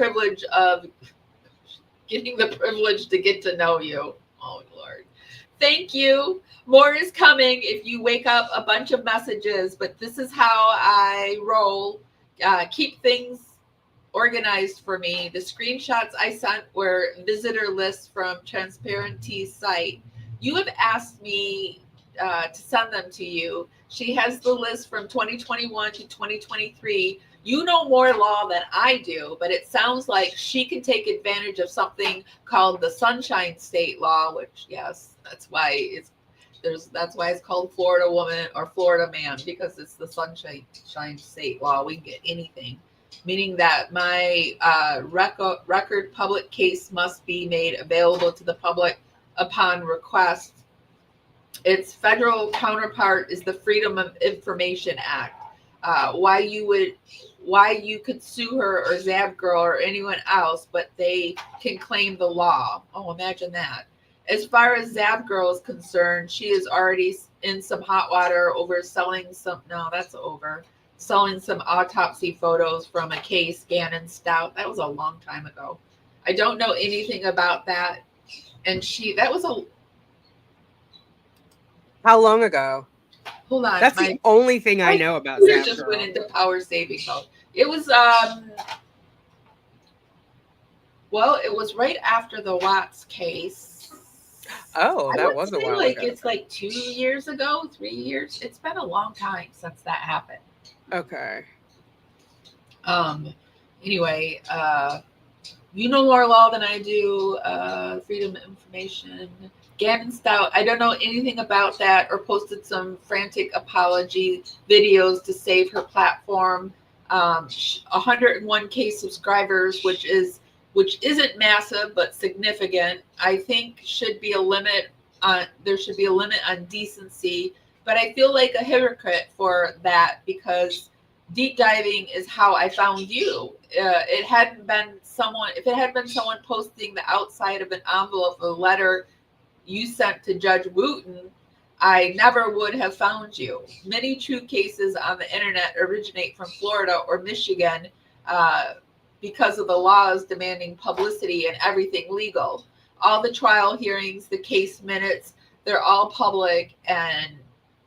privilege to get to know you. Oh Lord. Thank you. More is coming if you wake up a bunch of messages, but this is how I roll. Keep things organized for me. The screenshots I sent were visitor lists from Transparency's site. You have asked me to send them to you. She has the list from 2021 to 2023. You know more law than I do, but it sounds like she can take advantage of something called the Sunshine State Law, which yes, that's why it's called Florida Woman or Florida Man, because it's the Sunshine State Law. We can get anything, meaning that my record public case must be made available to the public upon request. Its federal counterpart is the Freedom of Information Act. Why you could sue her or Zab Girl or anyone else, but they can claim the law. Oh, imagine that. As far as Zab Girl is concerned, she is already in some hot water over selling some autopsy photos from a case, Gannon Stout. That was a long time ago. I don't know anything about that. And How long ago? hold on. That's the only thing I know about We Zap just Girl. went into power saving mode. It was it was right after the Watts case. Oh, that was a while ago. It's like 2 years ago, 3 years. It's been a long time since that happened. Okay. Anyway, you know more law than I do. Freedom of information. Gavin Stout, I don't know anything about that, or posted some frantic apology videos to save her platform. 101K subscribers, which isn't massive but significant. I think there should be a limit on decency, but I feel like a hypocrite for that because deep diving is how I found you. If it had been someone posting the outside of an envelope, a letter you sent to Judge Wooten, I never would have found you. Many true cases on the internet originate from Florida or Michigan. because of the laws demanding publicity and everything legal. All the trial hearings, the case minutes, they're all public, and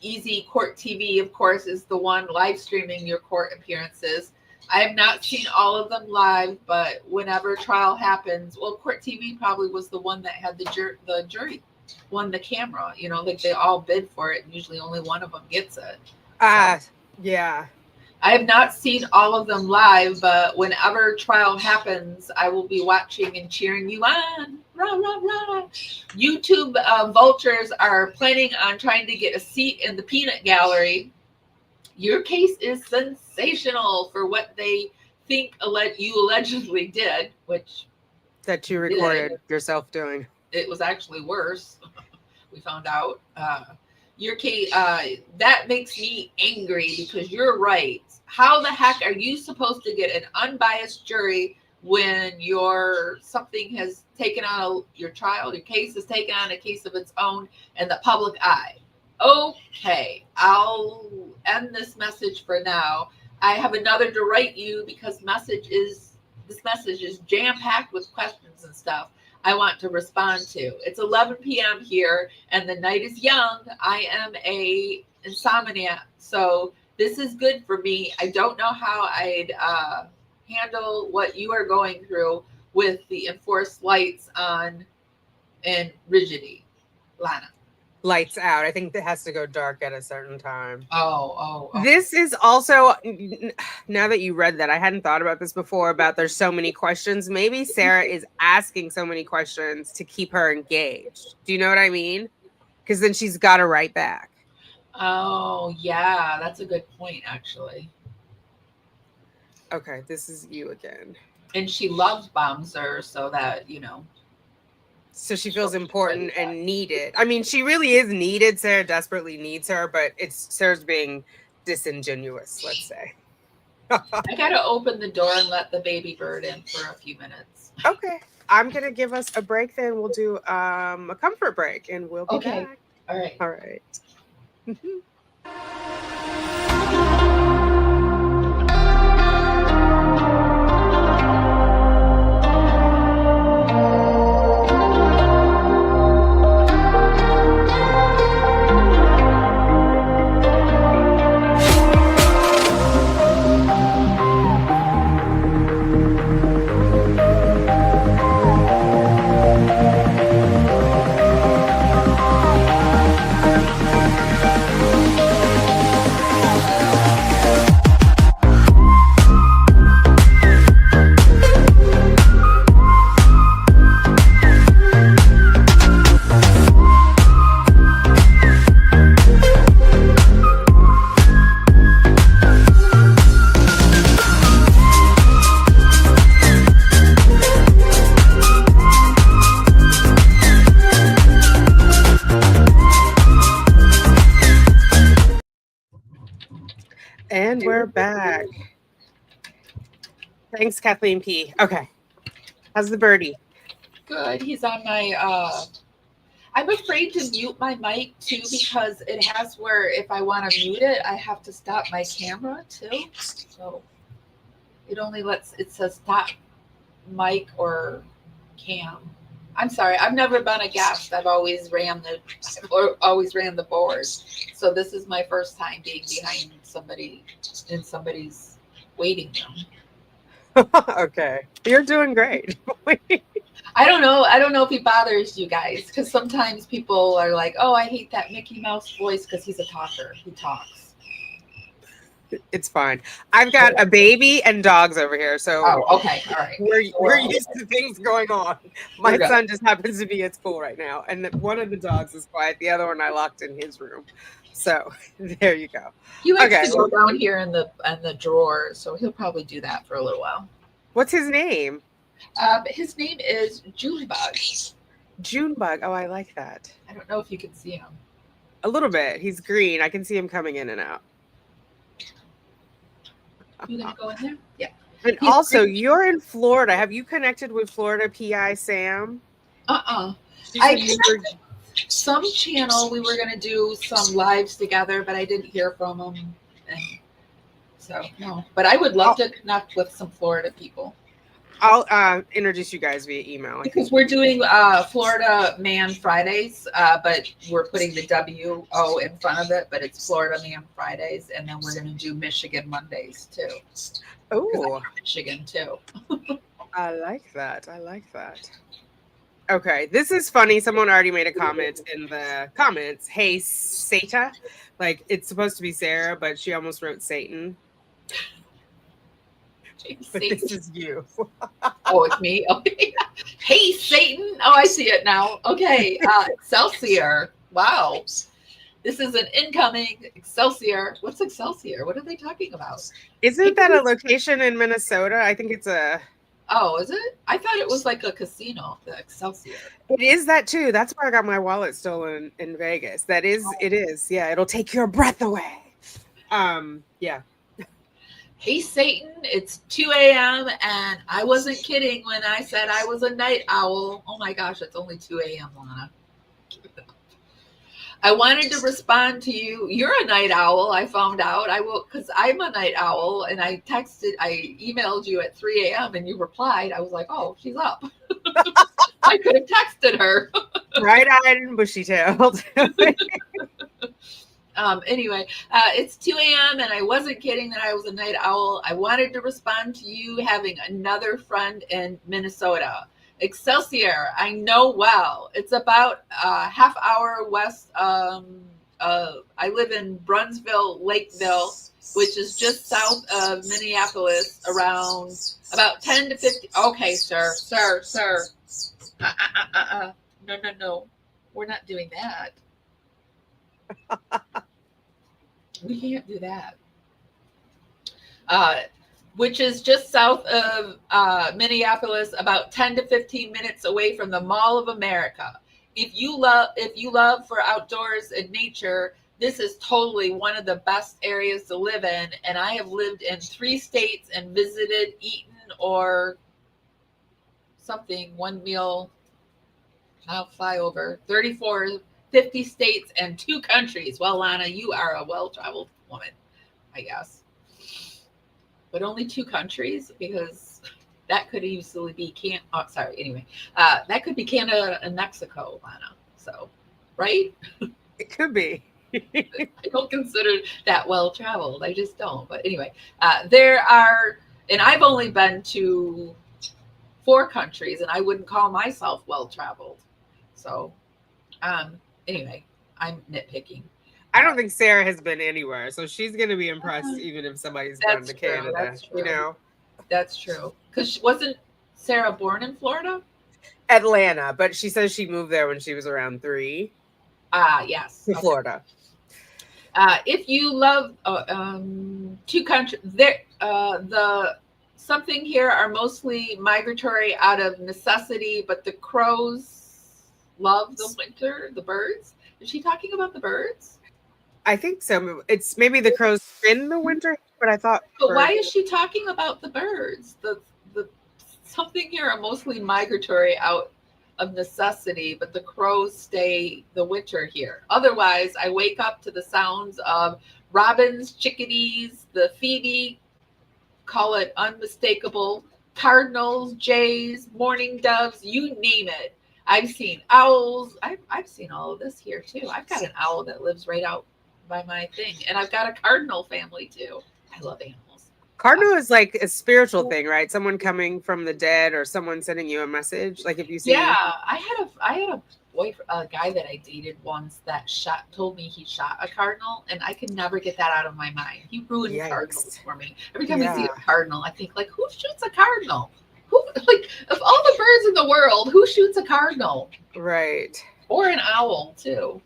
Easy Court TV, of course, is the one live streaming your court appearances. I have not seen all of them live, but whenever trial happens, well, Court TV probably was the one that had the jury won the camera. You know, like they all bid for it, and usually only one of them gets it. Yeah. I have not seen all of them live, but whenever trial happens, I will be watching and cheering you on. Rah, rah, rah. YouTube vultures are planning on trying to get a seat in the peanut gallery. Your case is sensational for what they think you allegedly did, which that you recorded yourself doing. It was actually worse. We found out. Your case, that makes me angry because you're right. How the heck are you supposed to get an unbiased jury when something has taken on your trial, your case has taken on a case of its own in the public eye? Okay, I'll end this message for now. I have another to write you because this message is jam-packed with questions and stuff I want to respond to. It's 11 p.m. here and the night is young. I am a insomniac, so this is good for me. I don't know how I'd handle what you are going through with the enforced lights on and rigidity. Lana. Lights out. I think it has to go dark at a certain time. Oh. This is also, now that you read that, I hadn't thought about this before, about there's so many questions. Maybe Sarah is asking so many questions to keep her engaged. Do you know what I mean? Because then she's got to write back. Oh, yeah. That's a good point, actually. Okay, this is you again. And she loves Bomser, so that, you know. So she feels important and needed. I mean, she really is needed. Sarah desperately needs her, but Sarah's being disingenuous, let's say. I gotta open the door and let the baby bird in for a few minutes. Okay. I'm gonna give us a break then. We'll do a comfort break and we'll be back. All right. All right. And we're back. Thanks, Kathleen P. Okay. How's the birdie? Good. He's on my I'm afraid to mute my mic too because it has where if I want to mute it, I have to stop my camera too. So it says stop mic or cam. I'm sorry, I've never been a guest. I've always ran the board. So this is my first time being behind somebody in somebody's waiting room. Okay. You're doing great. I don't know if he bothers you guys because sometimes people are like, oh, I hate that Mickey Mouse voice because he's a talker. He talks. It's fine. I've got a baby and dogs over here, so okay, all right. We're used to things going on. My son just happens to be at school right now, and one of the dogs is quiet. The other one I locked in his room. So there you go. He likes to go down here in the drawer, so he'll probably do that for a little while. What's his name? His name is Junebug. Junebug. Oh, I like that. I don't know if you can see him. A little bit. He's green. I can see him coming in and out. You gonna go in there? Yeah. And also, you're in Florida. Have you connected with Florida PI Sam? I some channel we were gonna do some lives together, but I didn't hear from him, and so no. But I would love to connect with some Florida people. I'll introduce you guys via email, I Because think. we're doing Florida Man Fridays, but we're putting the WO in front of it, but it's Florida Man Fridays, and then we're going to do Michigan Mondays too, because I'm Oh, from Michigan too. I like that. I like that. Okay, this is funny. Someone already made a comment in the comments. Hey, Sata. Like, it's supposed to be Sarah, but she almost wrote Satan. But this is you. Oh, it's me. Okay. Hey, Satan. Oh, I see it now. Okay. Excelsior. Wow. This is an incoming Excelsior. What's Excelsior? What are they talking about? Isn't People that a use- location in Minnesota? I think it's a. Oh, is it? I thought it was like a casino, the Excelsior. It is that too. That's where I got my wallet stolen in Vegas. That is, it is. Yeah, it'll take your breath away. Yeah. Hey, Satan. It's 2 a.m. and I wasn't kidding when I said I was a night owl. Oh my gosh, it's only 2 a.m., Lana. I wanted to respond to you. You're a night owl. I found out. I will because I'm a night owl, and I emailed you at 3 a.m. and you replied. I was like, oh, she's up. I could have texted her. Bright-eyed and bushy-tailed. Anyway, it's 2 a.m. and I wasn't kidding that I was a night owl. I wanted to respond to you having another friend in Minnesota. Excelsior, I know well. It's about a half hour west. I live in Brunsville, Lakeville, which is just south of Minneapolis, around about 10 to 50. Okay, sir. No. We're not doing that. We can't do that. Uh, which is just south of Minneapolis, about 10 to 15 minutes away from the Mall of America. If you love for outdoors and nature, this is totally one of the best areas to live in. And I have lived in 3 states and visited, eaten, or something, one meal. I'll fly over 34, 50 states and 2 countries. Well, Lana, you are a well-traveled woman, I guess. But only 2 countries, because that could easily be anyway. That could be Canada and Mexico, Lana. So, right? It could be. I don't consider that well traveled. I just don't. But anyway, there are, and I've only been to 4 countries, and I wouldn't call myself well traveled. So, anyway, I'm nitpicking. I don't think Sarah has been anywhere, so she's going to be impressed even if somebody's gone to Canada. That's true. You know, That's true. Because wasn't Sarah born in Florida? Atlanta, but she says she moved there when she was around 3. Yes. To Florida. If you love 2 countries, there the something here are mostly migratory out of necessity, but the crows love the winter. The birds. Is she talking about the birds? I think so. It's maybe the crows in the winter, but I thought. But why is she talking about the birds? The something here are mostly migratory out of necessity, but the crows stay the winter here. Otherwise, I wake up to the sounds of robins, chickadees, the phoebe, call it unmistakable, cardinals, jays, mourning doves, you name it. I've seen owls. I've seen all of this here too. I've got an owl that lives right out by my thing, and I've got a cardinal family too. I love animals. Cardinal is like a spiritual thing, right? Someone coming from the dead or someone sending you a message. Like if you see. Yeah, I had a guy that I dated once that told me he shot a cardinal, and I could never get that out of my mind. He ruined Yikes. cardinals for me. Every time I see Yeah. a cardinal, I think like, who shoots a cardinal? Who, like, of all the birds in the world, who shoots a cardinal? Right. Or an owl too.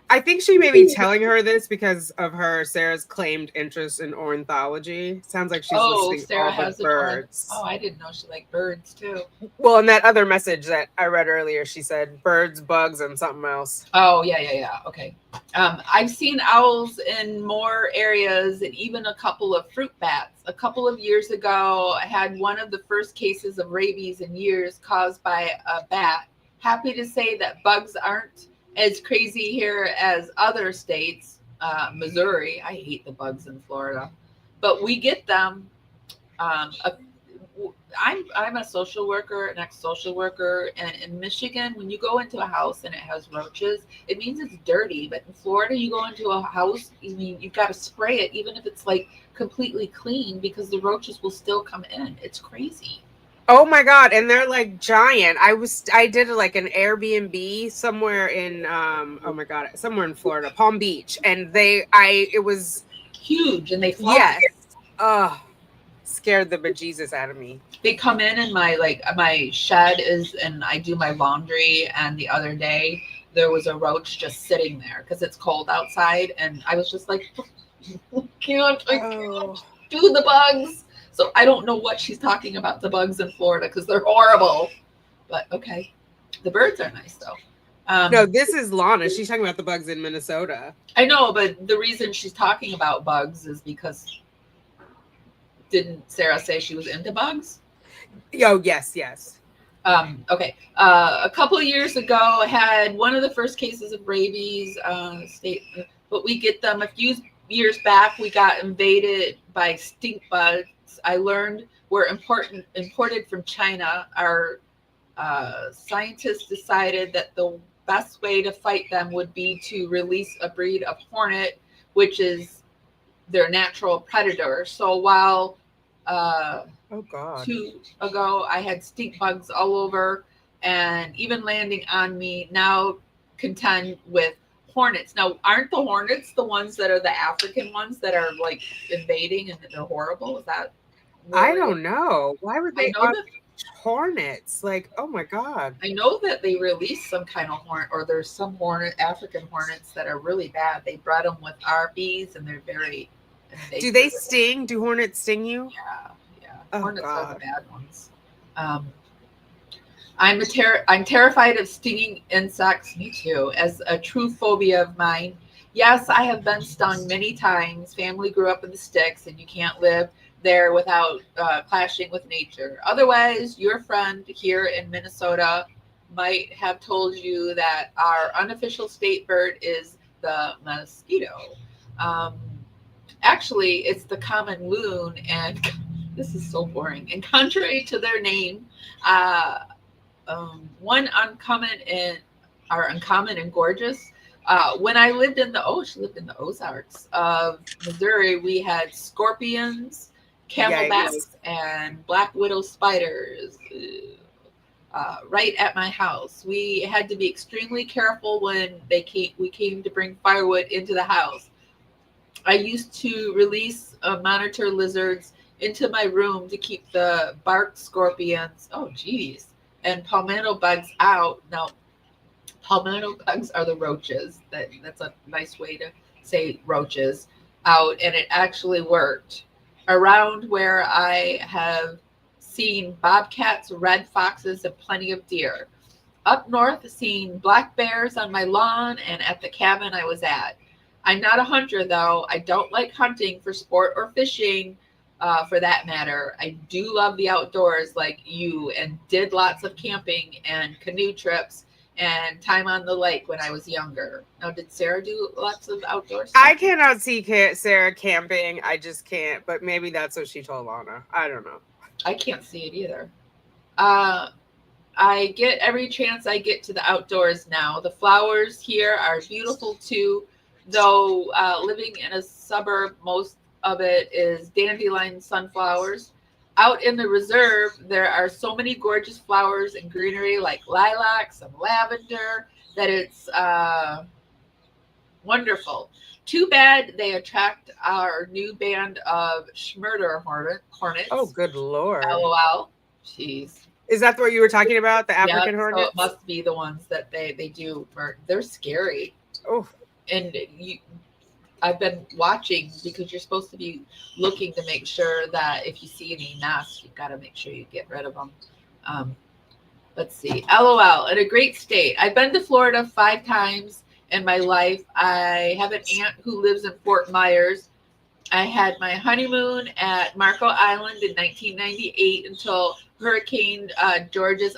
I think she may be telling her this because of Sarah's claimed interest in ornithology. Sounds like she's listening to all the birds. Oh, I didn't know she liked birds too. Well, in that other message that I read earlier, she said birds, bugs, and something else. Oh, yeah. Okay. I've seen owls in more areas and even a couple of fruit bats. A couple of years ago, I had one of the first cases of rabies in years caused by a bat. Happy to say that bugs aren't as crazy here as other states. Missouri, I hate the bugs in Florida, but we get them. I'm a social worker, an ex-social worker, and in Michigan, when you go into a house and it has roaches, it means it's dirty. But in Florida, you go into a house, I mean, you've got to spray it, even if it's like completely clean, because the roaches will still come in. It's crazy. Oh my God. And they're like giant. I did like an Airbnb somewhere in oh my God, somewhere in Florida, Palm Beach. And it was, Huge, and they fly. yes. Oh, scared the bejesus out of me. They come in, and my shed is, and I do my laundry. And the other day there was a roach just sitting there because it's cold outside, and I was just like, I can't Oh. do the bugs. So I don't know what she's talking about, the bugs in Florida, because they're horrible. But okay, the birds are nice though. No, this is Lana. She's talking about the bugs in Minnesota. I know, but the reason she's talking about bugs is because, didn't Sarah say she was into bugs? Oh, yes, yes. Okay. A couple of years ago, I had one of the first cases of rabies. But we get them a few years back. We got invaded by stink bugs. I learned were imported from China. Our scientists decided that the best way to fight them would be to release a breed of hornet, which is their natural predator. So while Oh God. 2 ago, I had stink bugs all over and even landing on me. Now contend with hornets. Now, aren't the hornets the ones that are the African ones that are like invading and they're horrible? Is that I where don't know. Why would I they know that hornets? Like, oh my God. I know that they release some kind of hornet, or there's some African hornets that are really bad. They bred them with our bees, and they're very Do they invasive. sting? Do hornets sting you? Yeah, yeah. Oh Hornets are the God. bad ones. Um, I'm terrified of stinging insects. Me too, as a true phobia of mine. Yes, I have been stung many times. Family grew up in the sticks, and you can't live there without clashing with nature. Otherwise, your friend here in Minnesota might have told you that our unofficial state bird is the mosquito. Um, Actually, it's the common loon, and this is so boring. And contrary to their name, uh, one uncommon and are uncommon and gorgeous. When I lived in she lived in the Ozarks of Missouri, we had scorpions, Yikes. camelbacks, and black widow spiders right at my house. We had to be extremely careful when we came to bring firewood into the house. I used to release monitor lizards into my room to keep the bark scorpions, oh geez, and palmetto bugs out. Now, palmetto bugs are the roaches. That's a nice way to say roaches out, and it actually worked. Around where I have seen bobcats, red foxes, and plenty of deer. Up north, seeing black bears on my lawn and at the cabin I was at. I'm not a hunter, though. I don't like hunting for sport or fishing, for that matter. I do love the outdoors like you, and did lots of camping and canoe trips and time on the lake when I was younger. Now, did Sarah do lots of outdoor I stuff? cannot see Sarah camping. I just can't. But maybe that's what she told Lana. I don't know. I can't see it either. Uh, I get every chance I get to the outdoors now. The flowers here are beautiful too, though living in a suburb, most of it is dandelion sunflowers. Out in the reserve, there are so many gorgeous flowers and greenery like lilacs and lavender that it's wonderful. Too bad they attract our new band of Schmurder Oh, hornets. good Lord. LOL. Jeez. Is that what you were talking about? The Yeah, African so it hornets? must be the ones that they do. They're scary, Oh, and you. I've been watching because you're supposed to be looking to make sure that if you see any nests, you've got to make sure you get rid of them. Um, let's see. LOL. In a great state. I've been to Florida 5 times in my life. I have an aunt who lives in Fort Myers. I had my honeymoon at Marco Island in 1998 until Hurricane George's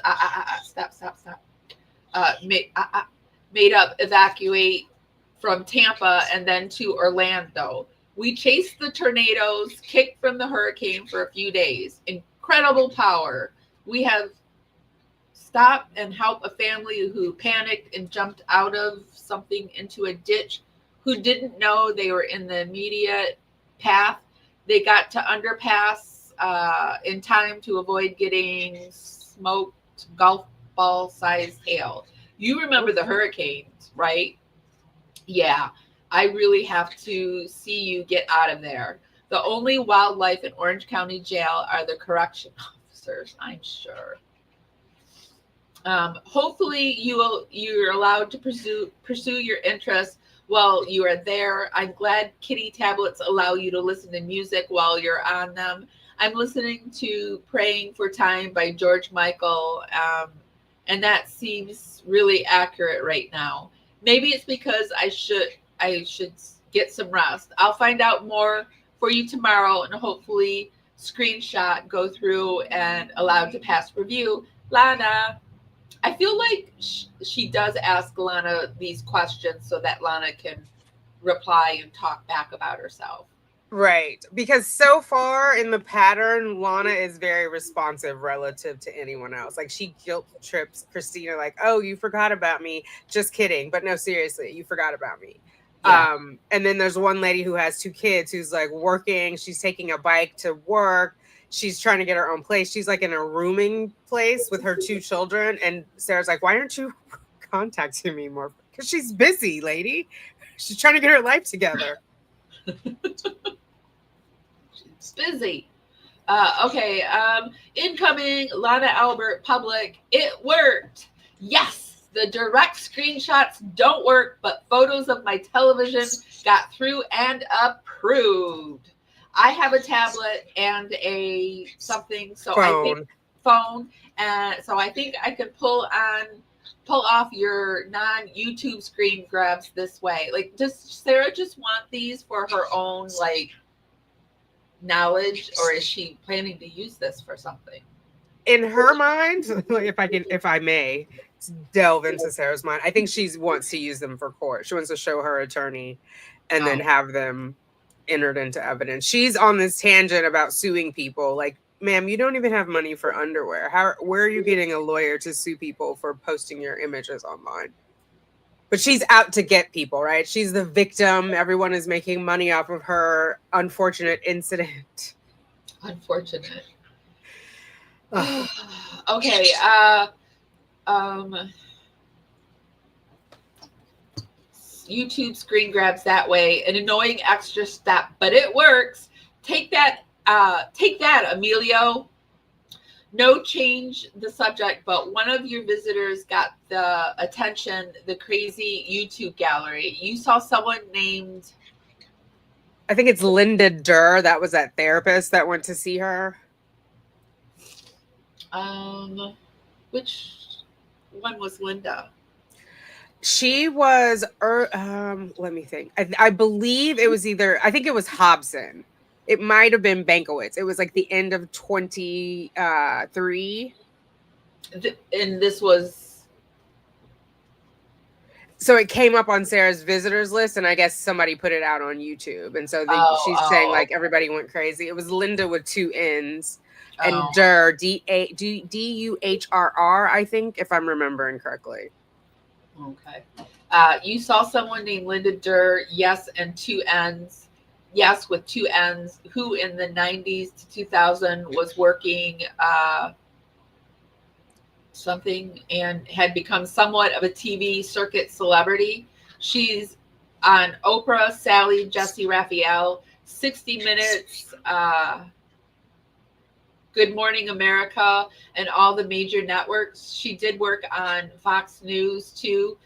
stop made up evacuate from Tampa and then to Orlando. We chased the tornadoes, kicked from the hurricane for a few days. incredible power. We have stopped and helped a family who panicked and jumped out of something into a ditch, who didn't know they were in the immediate path. They got to underpass in time to avoid getting smoked golf ball sized hail. You remember the hurricanes, right? Yeah, I really have to see you get out of there. The only wildlife in Orange County Jail are the correction officers, I'm sure. Hopefully you're allowed to pursue your interests while you are there. I'm glad kitty tablets allow you to listen to music while you're on them. I'm listening to Praying for Time by George Michael, and that seems really accurate right now. Maybe it's because I should get some rest. I'll find out more for you tomorrow and hopefully screenshot, go through, and allowed to pass review. Lana. I feel like she does ask Lana these questions so that Lana can reply and talk back about herself. Right. Because so far in the pattern, Lana is very responsive relative to anyone else. Like she guilt trips Christina, like, oh, you forgot about me. Just kidding. But no, seriously, you forgot about me. Yeah. And then there's one lady who has two kids who's like working. She's taking a bike to work. She's trying to get her own place. She's like in a rooming place with her two children. And Sarah's like, why aren't you contacting me more? Because she's busy, lady. She's trying to get her life together. It's busy. Okay. Incoming Lana Albert public. It worked. Yes, the direct screenshots don't work, but photos of my television got through and approved. I have a tablet and a something, so I think phone, and so I think I could pull off your non-YouTube screen grabs this way. Like, does Sarah just want these for her own like knowledge, or is she planning to use this for something? In her mind, if I may delve into Sarah's mind, I think she wants to use them for court. She wants to show her attorney and then have them entered into evidence. She's on this tangent about suing people. Like, ma'am, you don't even have money for underwear. Where are you getting a lawyer to sue people for posting your images online? But she's out to get people, right? She's the victim. Everyone is making money off of her unfortunate incident. Unfortunate. Okay. YouTube screen grabs that way, an annoying extra step, but it works. Take that, Emilio. No change the subject, but one of your visitors got the attention, the crazy YouTube gallery. You saw someone named, I think it's Linda Durr. That was that therapist that went to see her. Which one was Linda? She was, let me think. I believe it was I think it was Hobson. It might have been Bankowitz. It was like the end of 23. And this was. So it came up on Sarah's visitors list, and I guess somebody put it out on YouTube. And so she's saying like everybody went crazy. It was Linda with two N's. And Durr, Durr, I think, if I'm remembering correctly. Okay. You saw someone named Linda Durr, yes, and two N's. Yes, with two N's, who in the 90s to 2000 was working something and had become somewhat of a TV circuit celebrity. She's on Oprah, Sally, Jesse Raphael, 60 Minutes, Good Morning America, and all the major networks. She did work on Fox News too.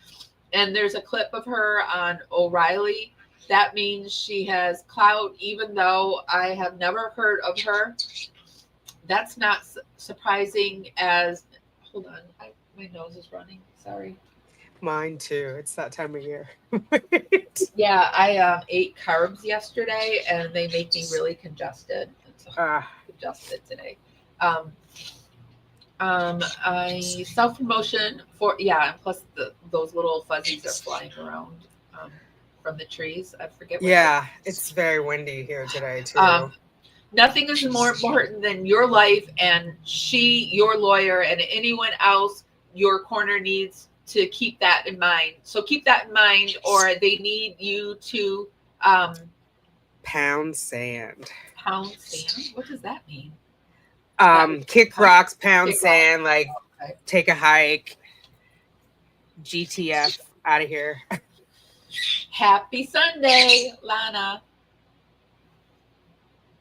And there's a clip of her on O'Reilly. That means she has clout, even though I have never heard of her. That's not surprising as, hold on, my nose is running, sorry. Mine too, it's that time of year. Yeah, I ate carbs yesterday and they make me really congested. Congested today. I self-promotion for, and plus those little fuzzies are flying around from the trees. I forget. It's very windy here today too. Nothing is more important than your life and she, your lawyer, and anyone else your corner needs to keep that in mind. So keep that in mind, or they need you to um, Pound sand. pound sand. What does that mean? That would Kick cut rocks, pound kick rock. sand, like Okay. take a hike, GTF out of here. Happy Sunday, Lana.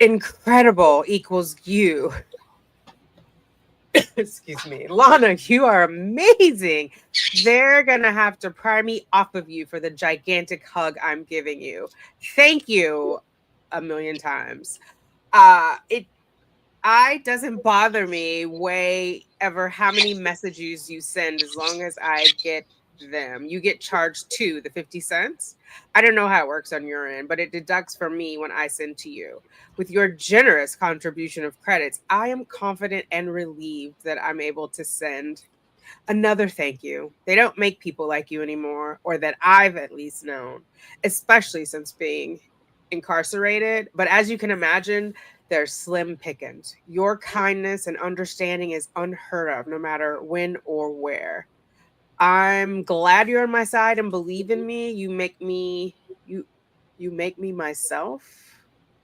Incredible equals you. Excuse me. Lana, you are amazing. They're going to have to pry me off of you for the gigantic hug I'm giving you. Thank you a million times. It I doesn't bother me way ever how many messages you send as long as I get them. You get charged too, the 50 cents. I don't know how it works on your end, but it deducts from me when I send to you. With your generous contribution of credits, I am confident and relieved that I'm able to send another thank you. They don't make people like you anymore, or that I've at least known, especially since being incarcerated. But as you can imagine, they're slim pickings. Your kindness and understanding is unheard of, no matter when or where. I'm glad you're on my side and believe in me. You you make me myself.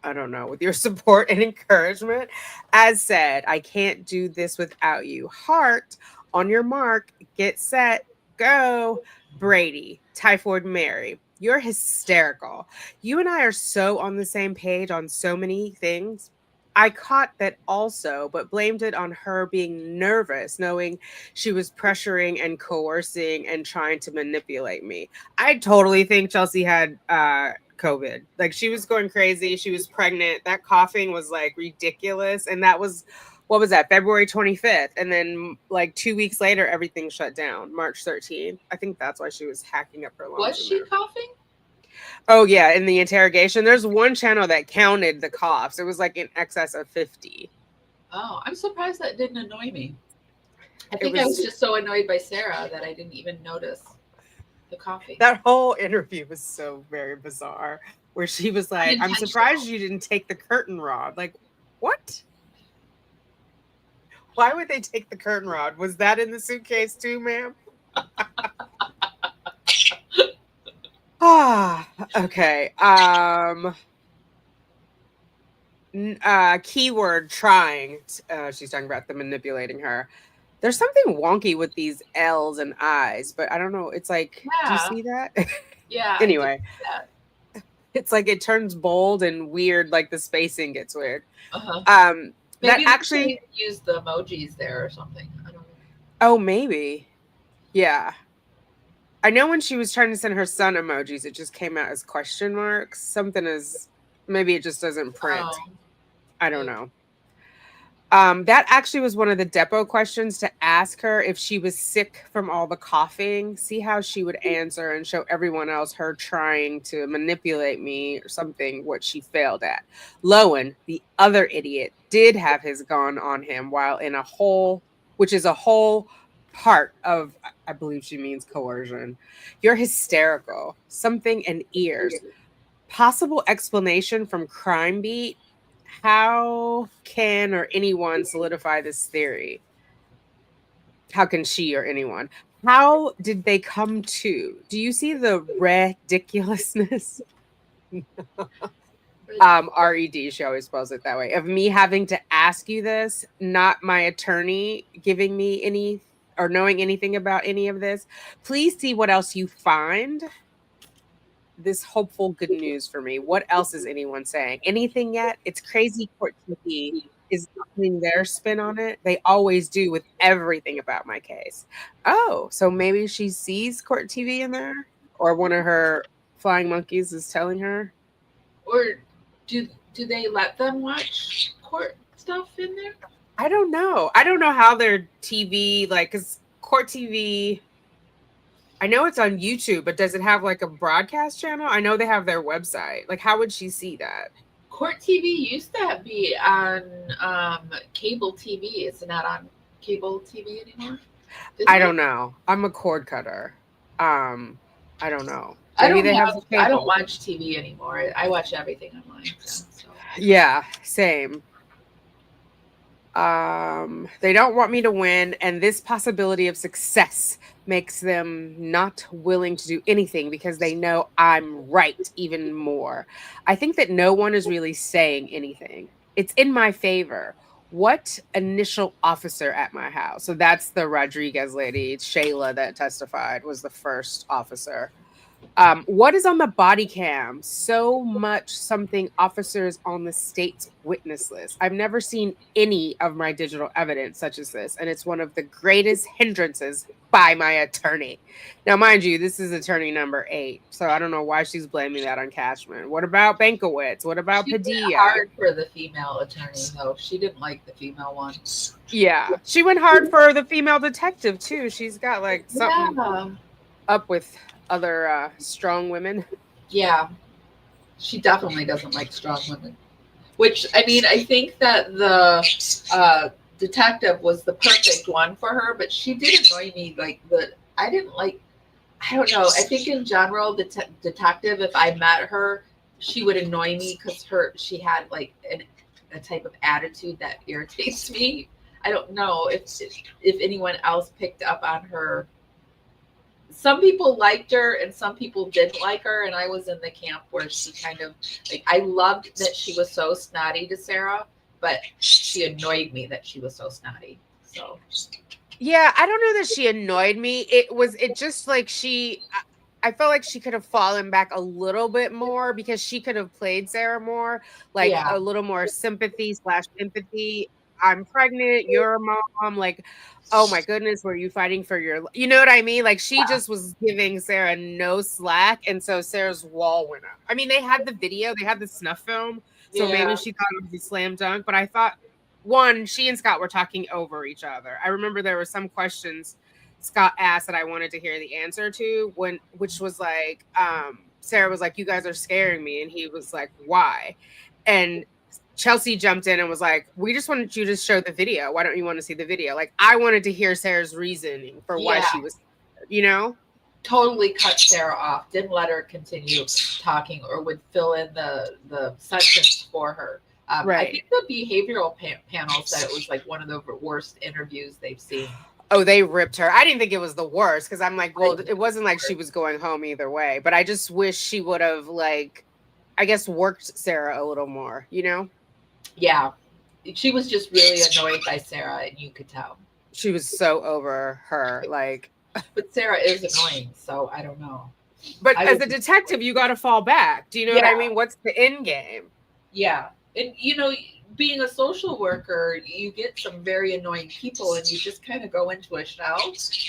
I don't know, with your support and encouragement. As said, I can't do this without you. Heart on your mark, get set, go. Brady, Typhoid Mary. You're hysterical. You and I are so on the same page on so many things. I caught that also, but blamed it on her being nervous, knowing she was pressuring and coercing and trying to manipulate me. I totally think Chelsea had COVID. Like she was going crazy. She was pregnant. That coughing was like ridiculous. And that was, what was that, February 25th. And then like 2 weeks later, everything shut down, March 13th. I think that's why she was hacking up her lungs Was in she there. coughing? Oh, yeah. In the interrogation, there's one channel that counted the coughs. It was like in excess of 50. Oh, I'm surprised that didn't annoy me. I It think I was was just so annoyed by Sarah that I didn't even notice the coughing. that whole interview was so very bizarre where she was like, I'm surprised Unintentional. you didn't take the curtain rod. Like, what? Why would they take the curtain rod? Was that in the suitcase too, ma'am? Ah, okay. Keyword trying. She's talking about the manipulating her. There's something wonky with these L's and I's, but I don't know. It's like, do you Yeah, see that? yeah, I did Anyway, that. it's like it turns bold and weird, like the spacing gets weird. Uh-huh. That Maybe actually, they used the emojis there or something. I don't know. oh, maybe. Yeah. I know when she was trying to send her son emojis, it just came out as question marks. Something is, maybe it just doesn't print. Oh, I don't maybe. know. That actually was one of the depot questions to ask her if she was sick from all the coughing. See how she would answer and show everyone else her trying to manipulate me or something, what she failed at. Lowen, the other idiot, did have his gun on him while in a hole, which is a whole part of, I believe she means coercion. You're hysterical. Something in ears. Possible explanation from Crime Beat. How can or anyone solidify this theory? How can she or anyone? How did they come to? Do you see the ridiculousness? RED, she always spells it that way. Of me having to ask you this, not my attorney giving me any or knowing anything about any of this. Please see what else you find. This hopeful good news for me. What else is anyone saying? Anything yet? It's crazy court TV is putting their spin on it. They always do with everything about my case. Oh, so maybe she sees court TV in there? Or one of her flying monkeys is telling her? Or do they let them watch court stuff in there? I don't know. I don't know how their TV, like, because court TV, I know it's on YouTube, but does it have like a broadcast channel? I know they have their website. Like, how would she see that? Court TV used to be on cable TV. It's not on cable TV anymore, isn't I it? don't know. I'm a cord cutter. I don't know. I Maybe don't they have have. I don't cable. watch TV anymore. I watch everything online. So. Yeah, same. They don't want me to win, and this possibility of success makes them not willing to do anything because they know I'm right even more. I think that no one is really saying anything. It's in my favor. What initial officer at my house? So that's the Rodriguez lady, Shayla, that testified, was the first officer. What is on the body cam? So much something officers on the state's witness list. I've never seen any of my digital evidence such as this, and it's one of the greatest hindrances by my attorney. Now, mind you, this is attorney number 8, so I don't know why she's blaming that on Cashman. What about Bankowitz? What about She went Padilla? hard for the female attorney, though. She didn't like the female one. Yeah, she went hard for the female detective too. She's got like something Yeah. up with other strong women. Yeah. She definitely doesn't like strong women. Which, I mean, I think that the detective was the perfect one for her, but she did annoy me. I didn't like, I don't know. I think in general, the detective, if I met her, she would annoy me because she had like a type of attitude that irritates me. I don't know if anyone else picked up on her. Some people liked her and some people didn't like her, and I was in the camp where she kind of like, I loved that she was so snotty to Sarah, but she annoyed me that she was so snotty. So Yeah, I don't know that she annoyed me. It just like I felt like she could have fallen back a little bit more because she could have played Sarah more, like yeah, a little more sympathy slash empathy. I'm pregnant, you're a mom, like, oh my goodness, were you fighting for you know what I mean? Like she just was giving Sarah no slack, and so Sarah's wall went up. I mean, they had the video, they had the snuff film, so maybe yeah, she thought it was a slam dunk, but I thought one, she and Scott were talking over each other. I remember there were some questions Scott asked that I wanted to hear the answer to which was like, Sarah was like, "You guys are scaring me," and he was like, "Why?" And Chelsea jumped in and was like, "We just wanted you to show the video. Why don't you want to see the video?" Like I wanted to hear Sarah's reasoning for why yeah. she was scared, you know? Totally cut Sarah off. Didn't let her continue talking, or would fill in the sentence for her. I Right. think the behavioral panel said it was like one of the worst interviews they've seen. Oh, they ripped her. I didn't think it was the worst because I'm like, I well, think it it was wasn't like she worse. was going home either way. But I just wish she would have like, I guess, worked Sarah a little more. You know, Yeah, she was just really annoyed by Sarah, and you could tell. she was so over her. Like, But Sarah is annoying, so I don't know. but I as would a just detective, you got to fall back. Do you know what I yeah, mean? What's the end game? yeah. And being a social worker, you get some very annoying people, and you just kind of go into a shell,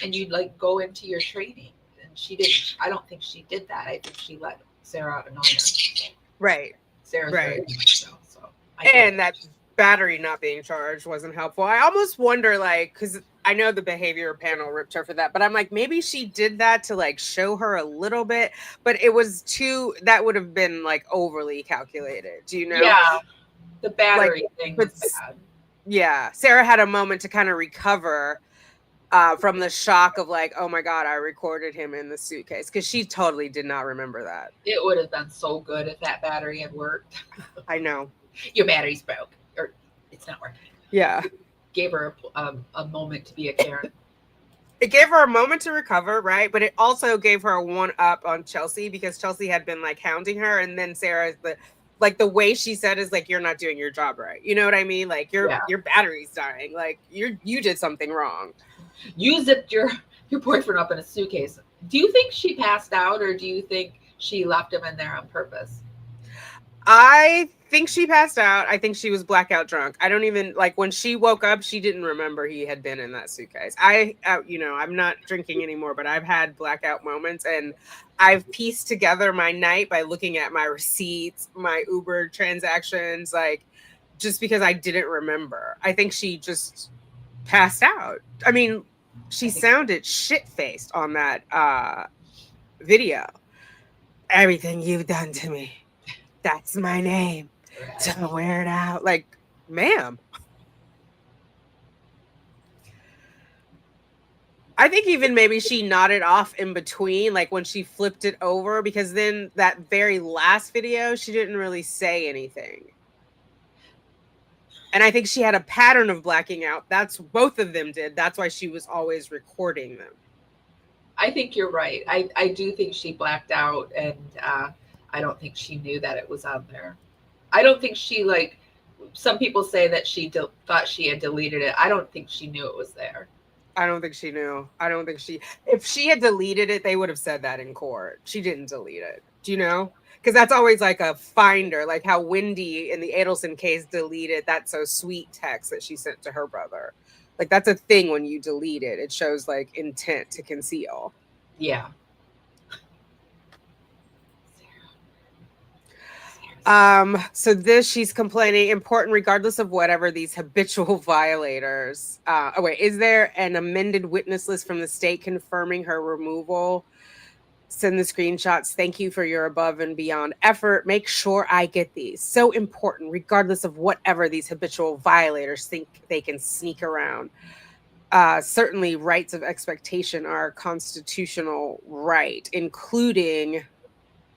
and you like go into your training. And she didn't. I don't think she did that. I think she let Sarah annoy her. Right, Sarah's very right. nice, so I get And it. that battery not being charged wasn't helpful. I almost wonder, like, because I know the behavior panel ripped her for that, but I'm like, maybe she did that to like show her a little bit, but it was too, that would have been like overly calculated, do you know? Yeah, the Like, battery thing but was bad. yeah, Sarah had a moment to kind of recover from the shock of like, oh my God, I recorded him in the suitcase because she totally did not remember that. It would have been so good if that battery had worked. I know. Your battery's broke, or it's not working. Yeah. Gave her a moment to be a Karen. It gave her a moment to recover, right? But it also gave her a one up on Chelsea because Chelsea had been like hounding her, and then Sarah, the way she said is like, "You're not doing your job right." You know what I mean? Like Yeah, your battery's dying. Like you did something wrong. you zipped your boyfriend up in a suitcase. Do you think she passed out, or do you think she left him in there on purpose? I think she passed out. I think she was blackout drunk. I don't even like when she woke up, she didn't remember he had been in that suitcase. I'm not drinking anymore, but I've had blackout moments and I've pieced together my night by looking at my receipts, my Uber transactions, like just because I didn't remember. I think she just passed out. I mean, she I think sounded shit faced on that video. Everything you've done to me. That's my name. To wear it out. Like, ma'am. I think even maybe she nodded off in between, like when she flipped it over, because then that very last video, she didn't really say anything. And I think she had a pattern of blacking out. That's both of them did. That's why she was always recording them. I think you're right. I do think she blacked out, and I don't think she knew that it was on there. I don't think she like. Some people say that thought she had deleted it. I don't think she knew it was there. I don't think she knew. I don't think she, if she had deleted it, they would have said that in court. She didn't delete it. Do you know? Because that's always like a finder, like how Wendy in the Adelson case deleted that so sweet text that she sent to her brother. Like that's a thing when you delete it, it shows like intent to conceal. Yeah. So this she's complaining important regardless of whatever these habitual violators. Oh wait, is there an amended witness list from the state confirming her removal? Send the screenshots. Thank you for your above and beyond effort. Make sure I get these. So important, regardless of whatever these habitual violators think they can sneak around. Certainly, rights of expectation are a constitutional right, including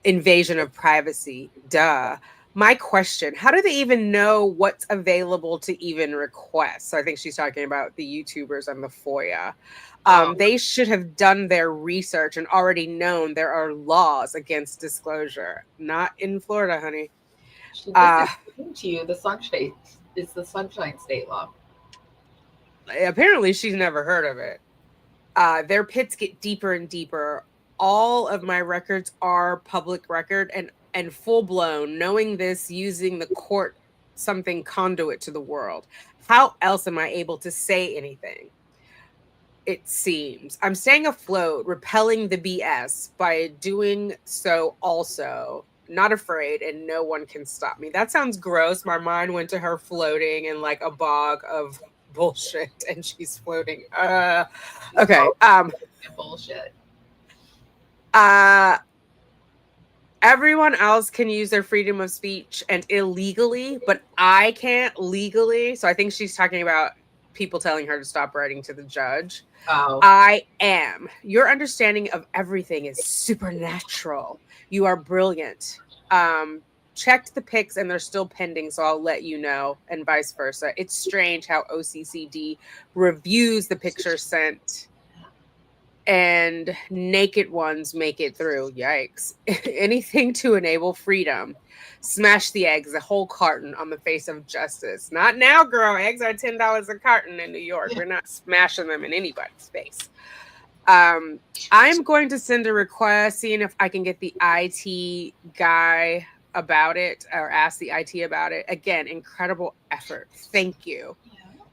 invasion of privacy. Duh. My question, how do they even know what's available to even request? So I think she's talking about the YouTubers and the FOIA. They should have done their research and already known there are laws against disclosure. Not in Florida, honey. She just explained to you the Sunshine. It's the Sunshine State law. Apparently, she's never heard of it. Their pits get deeper and deeper. All of my records are public record and full blown. Knowing this, using the court something conduit to the world. How else am I able to say anything? It seems I'm staying afloat, repelling the BS by doing so. Also, not afraid, and no one can stop me. That sounds gross. My mind went to her floating in like a bog of bullshit, and she's floating. Okay. Bullshit. Everyone else can use their freedom of speech and illegally, but I can't legally. So I think she's talking about people telling her to stop writing to the judge. Oh. I am. Your understanding of everything is supernatural. You are brilliant. Checked the pics and they're still pending, so I'll let you know, and vice versa. It's strange how OCCD reviews the pictures sent and naked ones make it through. Yikes. Anything to enable freedom. Smash the eggs, a whole carton on the face of justice. Not now, girl. Eggs are $10 a carton in New York. We're not smashing them in anybody's face. I'm going to send a request, seeing if I can get the IT guy about it or ask the IT about it. Again, incredible effort. Thank you.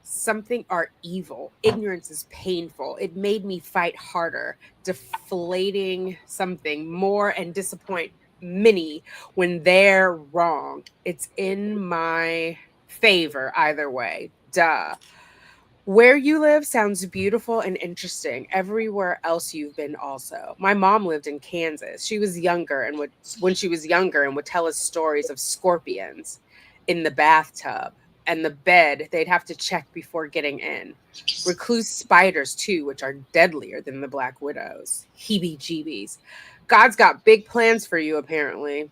Something are evil. Ignorance is painful. It made me fight harder, deflating something more and disappoint many when they're wrong. It's in my favor either way. Duh. Where you live sounds beautiful and interesting. Everywhere else you've been also. My mom lived in Kansas. She was younger and would when she was younger and would tell us stories of scorpions in the bathtub and the bed they'd have to check before getting in. Recluse spiders too, which are deadlier than the black widows. Heebie jeebies. God's got big plans for you, apparently.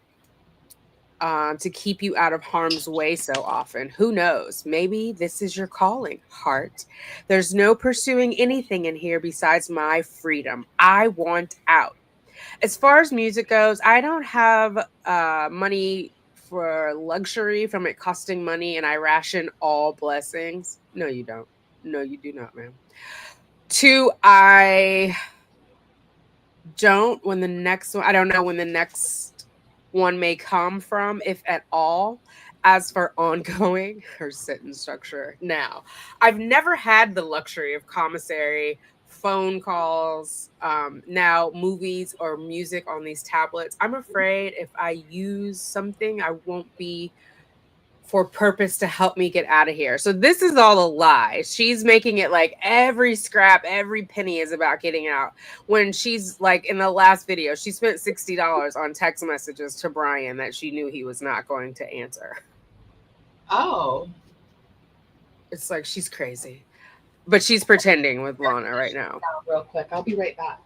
To keep you out of harm's way so often. Who knows? Maybe this is your calling, heart. There's no pursuing anything in here besides my freedom. I want out. As far as music goes, I don't have money for luxury from it costing money, and I ration all blessings. No, you don't. No, you do not, ma'am. Two, I don't when the next one, I don't know when the next one may come from, if at all. As for ongoing or sentence structure, now I've never had the luxury of commissary phone calls, now movies or music on these tablets. I'm afraid if I use something, I won't be for purpose to help me get out of here. So this is all a lie. She's making it like every scrap, every penny is about getting out. When she's like in the last video, she spent $60 on text messages to Brian that she knew he was not going to answer. Oh. It's like she's crazy. But she's pretending with Lana right now. Real quick. I'll be right back.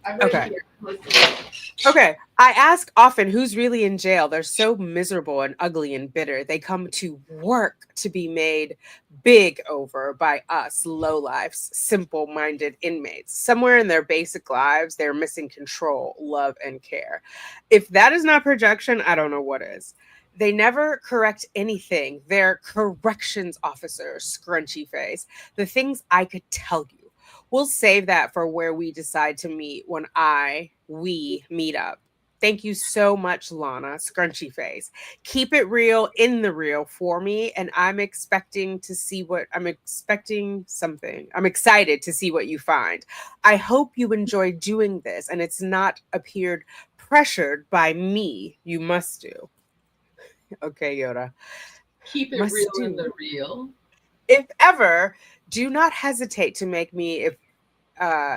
I'm right Okay. here. Listen. Okay. I ask often who's really in jail. They're so miserable and ugly and bitter. They come to work to be made big over by us, lowlifes, simple minded inmates. Somewhere in their basic lives, they're missing control, love, and care. If that is not projection, I don't know what is. They never correct anything. They're corrections officers, scrunchy face. The things I could tell you. We'll save that for where we decide to meet when we meet up. Thank you so much, Lana, scrunchy face. Keep it real in the real for me. And I'm expecting something. I'm excited to see what you find. I hope you enjoy doing this and it's not appeared pressured by me. You must do. Okay, Yoda. Keep it Must real in do. the real. If ever, do not hesitate to make me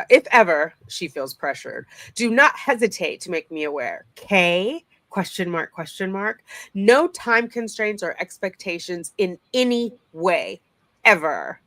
if ever she feels pressured, do not hesitate to make me aware. K question mark question mark. No time constraints or expectations in any way ever.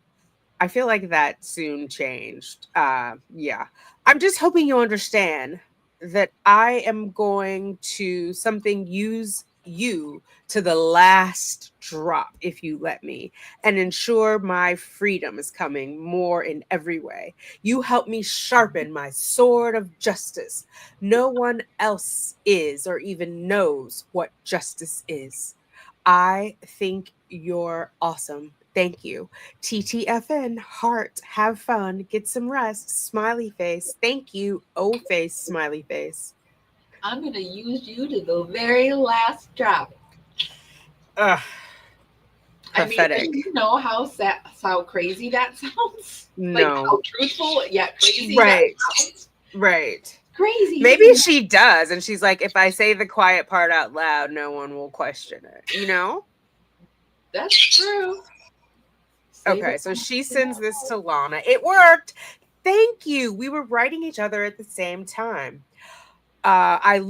I feel like that soon changed. Yeah. I'm just hoping you understand that I am going to something use you to the last drop if you let me and ensure my freedom is coming more in every way. You help me sharpen my sword of justice. No one else is or even knows what justice is. I think you're awesome. Thank you. TTFN, heart, have fun, get some rest, smiley face. Thank you, O face, smiley face. I'm gonna use you to the very last drop. Ugh, I mean, pathetic. you know how how crazy that sounds? Like No. how truthful yet crazy that Right, sounds? right. Crazy, Maybe isn't it? she does, and she's like, if I say the quiet part out loud, no one will question it, you know? That's true. Say the Okay, so she facts sends out this loud. to Lana. It worked. Thank you. We were writing each other at the same time. I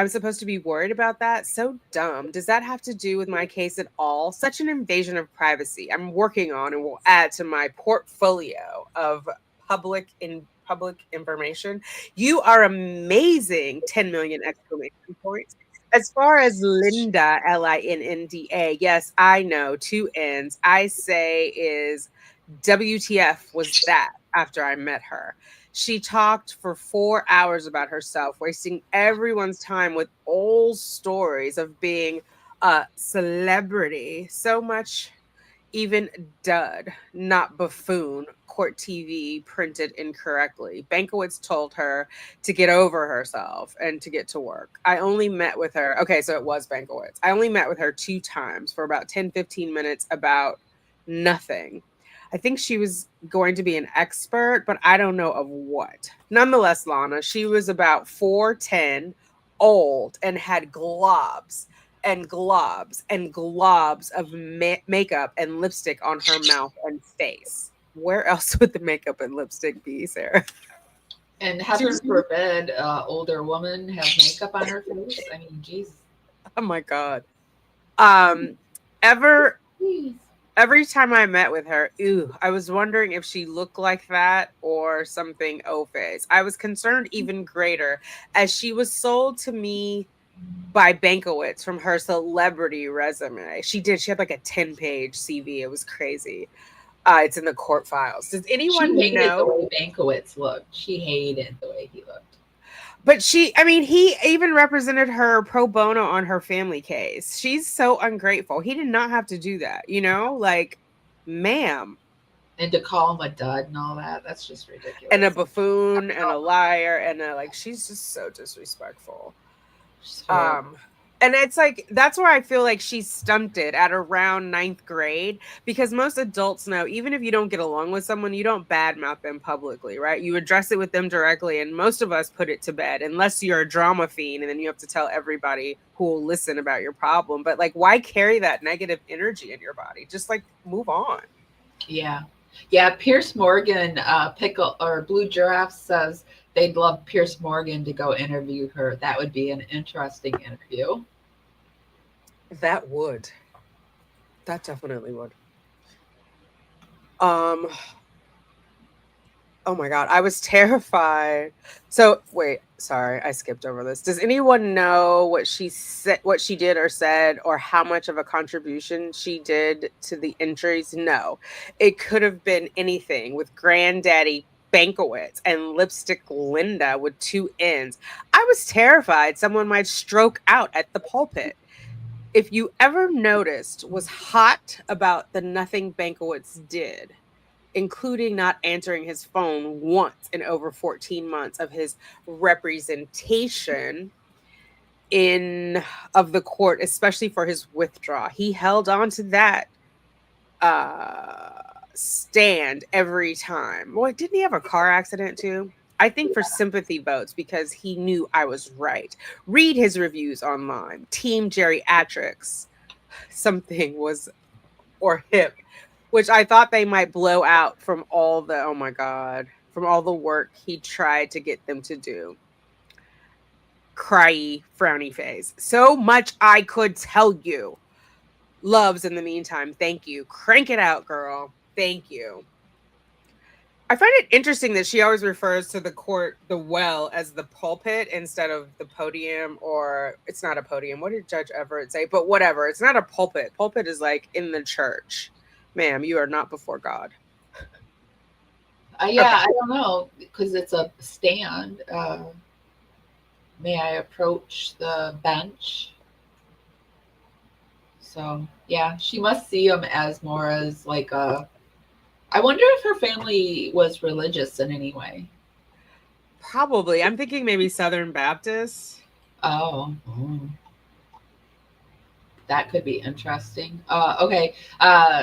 was supposed to be worried about that. So dumb. Does that have to do with my case at all? Such an invasion of privacy. I'm working on and will add to my portfolio of public information. You are amazing. 10 million exclamation points. As far as Linda, Linnda, yes, I know, two N's. I say is WTF was that after I met her. She talked for 4 hours about herself, wasting everyone's time with old stories of being a celebrity. So much, even dud, not buffoon, court TV printed incorrectly. Bankowitz told her to get over herself and to get to work. I only met with her. Okay, so it was Bankowitz. I only met with her 2 times for about 10-15 minutes about nothing. I think she was going to be an expert, but I don't know of what. Nonetheless, Lana, she was about 4'10", old, and had globs and globs and globs of makeup and lipstick on her mouth and face. Where else would the makeup and lipstick be, Sarah? And heaven forbid, older woman have makeup on her face. I mean, Jesus. Oh my god. Um, ever Jeez. every time I met with her, ew, I was wondering if she looked like that or something O face. I was concerned even greater as she was sold to me by Bankowitz from her celebrity resume. She did. She had like a 10-page CV. It was crazy. It's in the court files. Does She anyone hated the know? way Bankowitz looked. She hated the way he looked. But I mean, he even represented her pro bono on her family case. She's so ungrateful. He did not have to do that, you know? Like, ma'am. And to call him a dud and all that, that's just And a ridiculous. buffoon and a liar and like she's just so disrespectful. She's horrible. Um, and it's like that's where I feel like she's stunted at around ninth grade because most adults know even if you don't get along with someone, you don't badmouth them publicly, right? You address it with them directly, and most of us put it to bed unless you're a drama fiend and then you have to tell everybody who will listen about your problem. But like, why carry that negative energy in your body? Just like move on. Yeah. Yeah, Pierce Morgan, Pickle or Blue Giraffe says they'd love Pierce Morgan to go interview her. That would be an interesting interview. That would. That definitely would. Um, Oh my God, I was terrified. So wait, sorry, I skipped over this. Does anyone know what she said, what she did or said, or how much of a contribution she did to the entries? No. It could have been anything with Granddaddy Bankowitz and Lipstick Linda with two ends. I was terrified someone might stroke out at the pulpit. If you ever noticed was hot about the nothing Bankowitz did, including not answering his phone once in over 14 months of his representation in of the court, especially for his withdrawal. He held on to that stand every time. Well, didn't he have a car accident too? I think for sympathy votes because he knew I was right. Read his reviews online. Team Geriatrics. Something was or hip, which I thought they might blow out from all the oh my god, from all the work he tried to get them to do. Cryy frowny face. So much I could tell you. Loves in the meantime. Thank you. Crank it out, girl. Thank you. I find it interesting that she always refers to the court, the well, as the pulpit instead of the podium, or it's not a podium. What did Judge Everett say? But whatever. It's not a pulpit. Pulpit is like in the church. Ma'am, you are not before God. Yeah, Okay. I don't know because it's a stand. May I approach the bench? So yeah, she must see him as more as like a. I wonder if her family was religious in any way. Probably. I'm thinking maybe Southern Baptist. Oh, that could be interesting. Okay.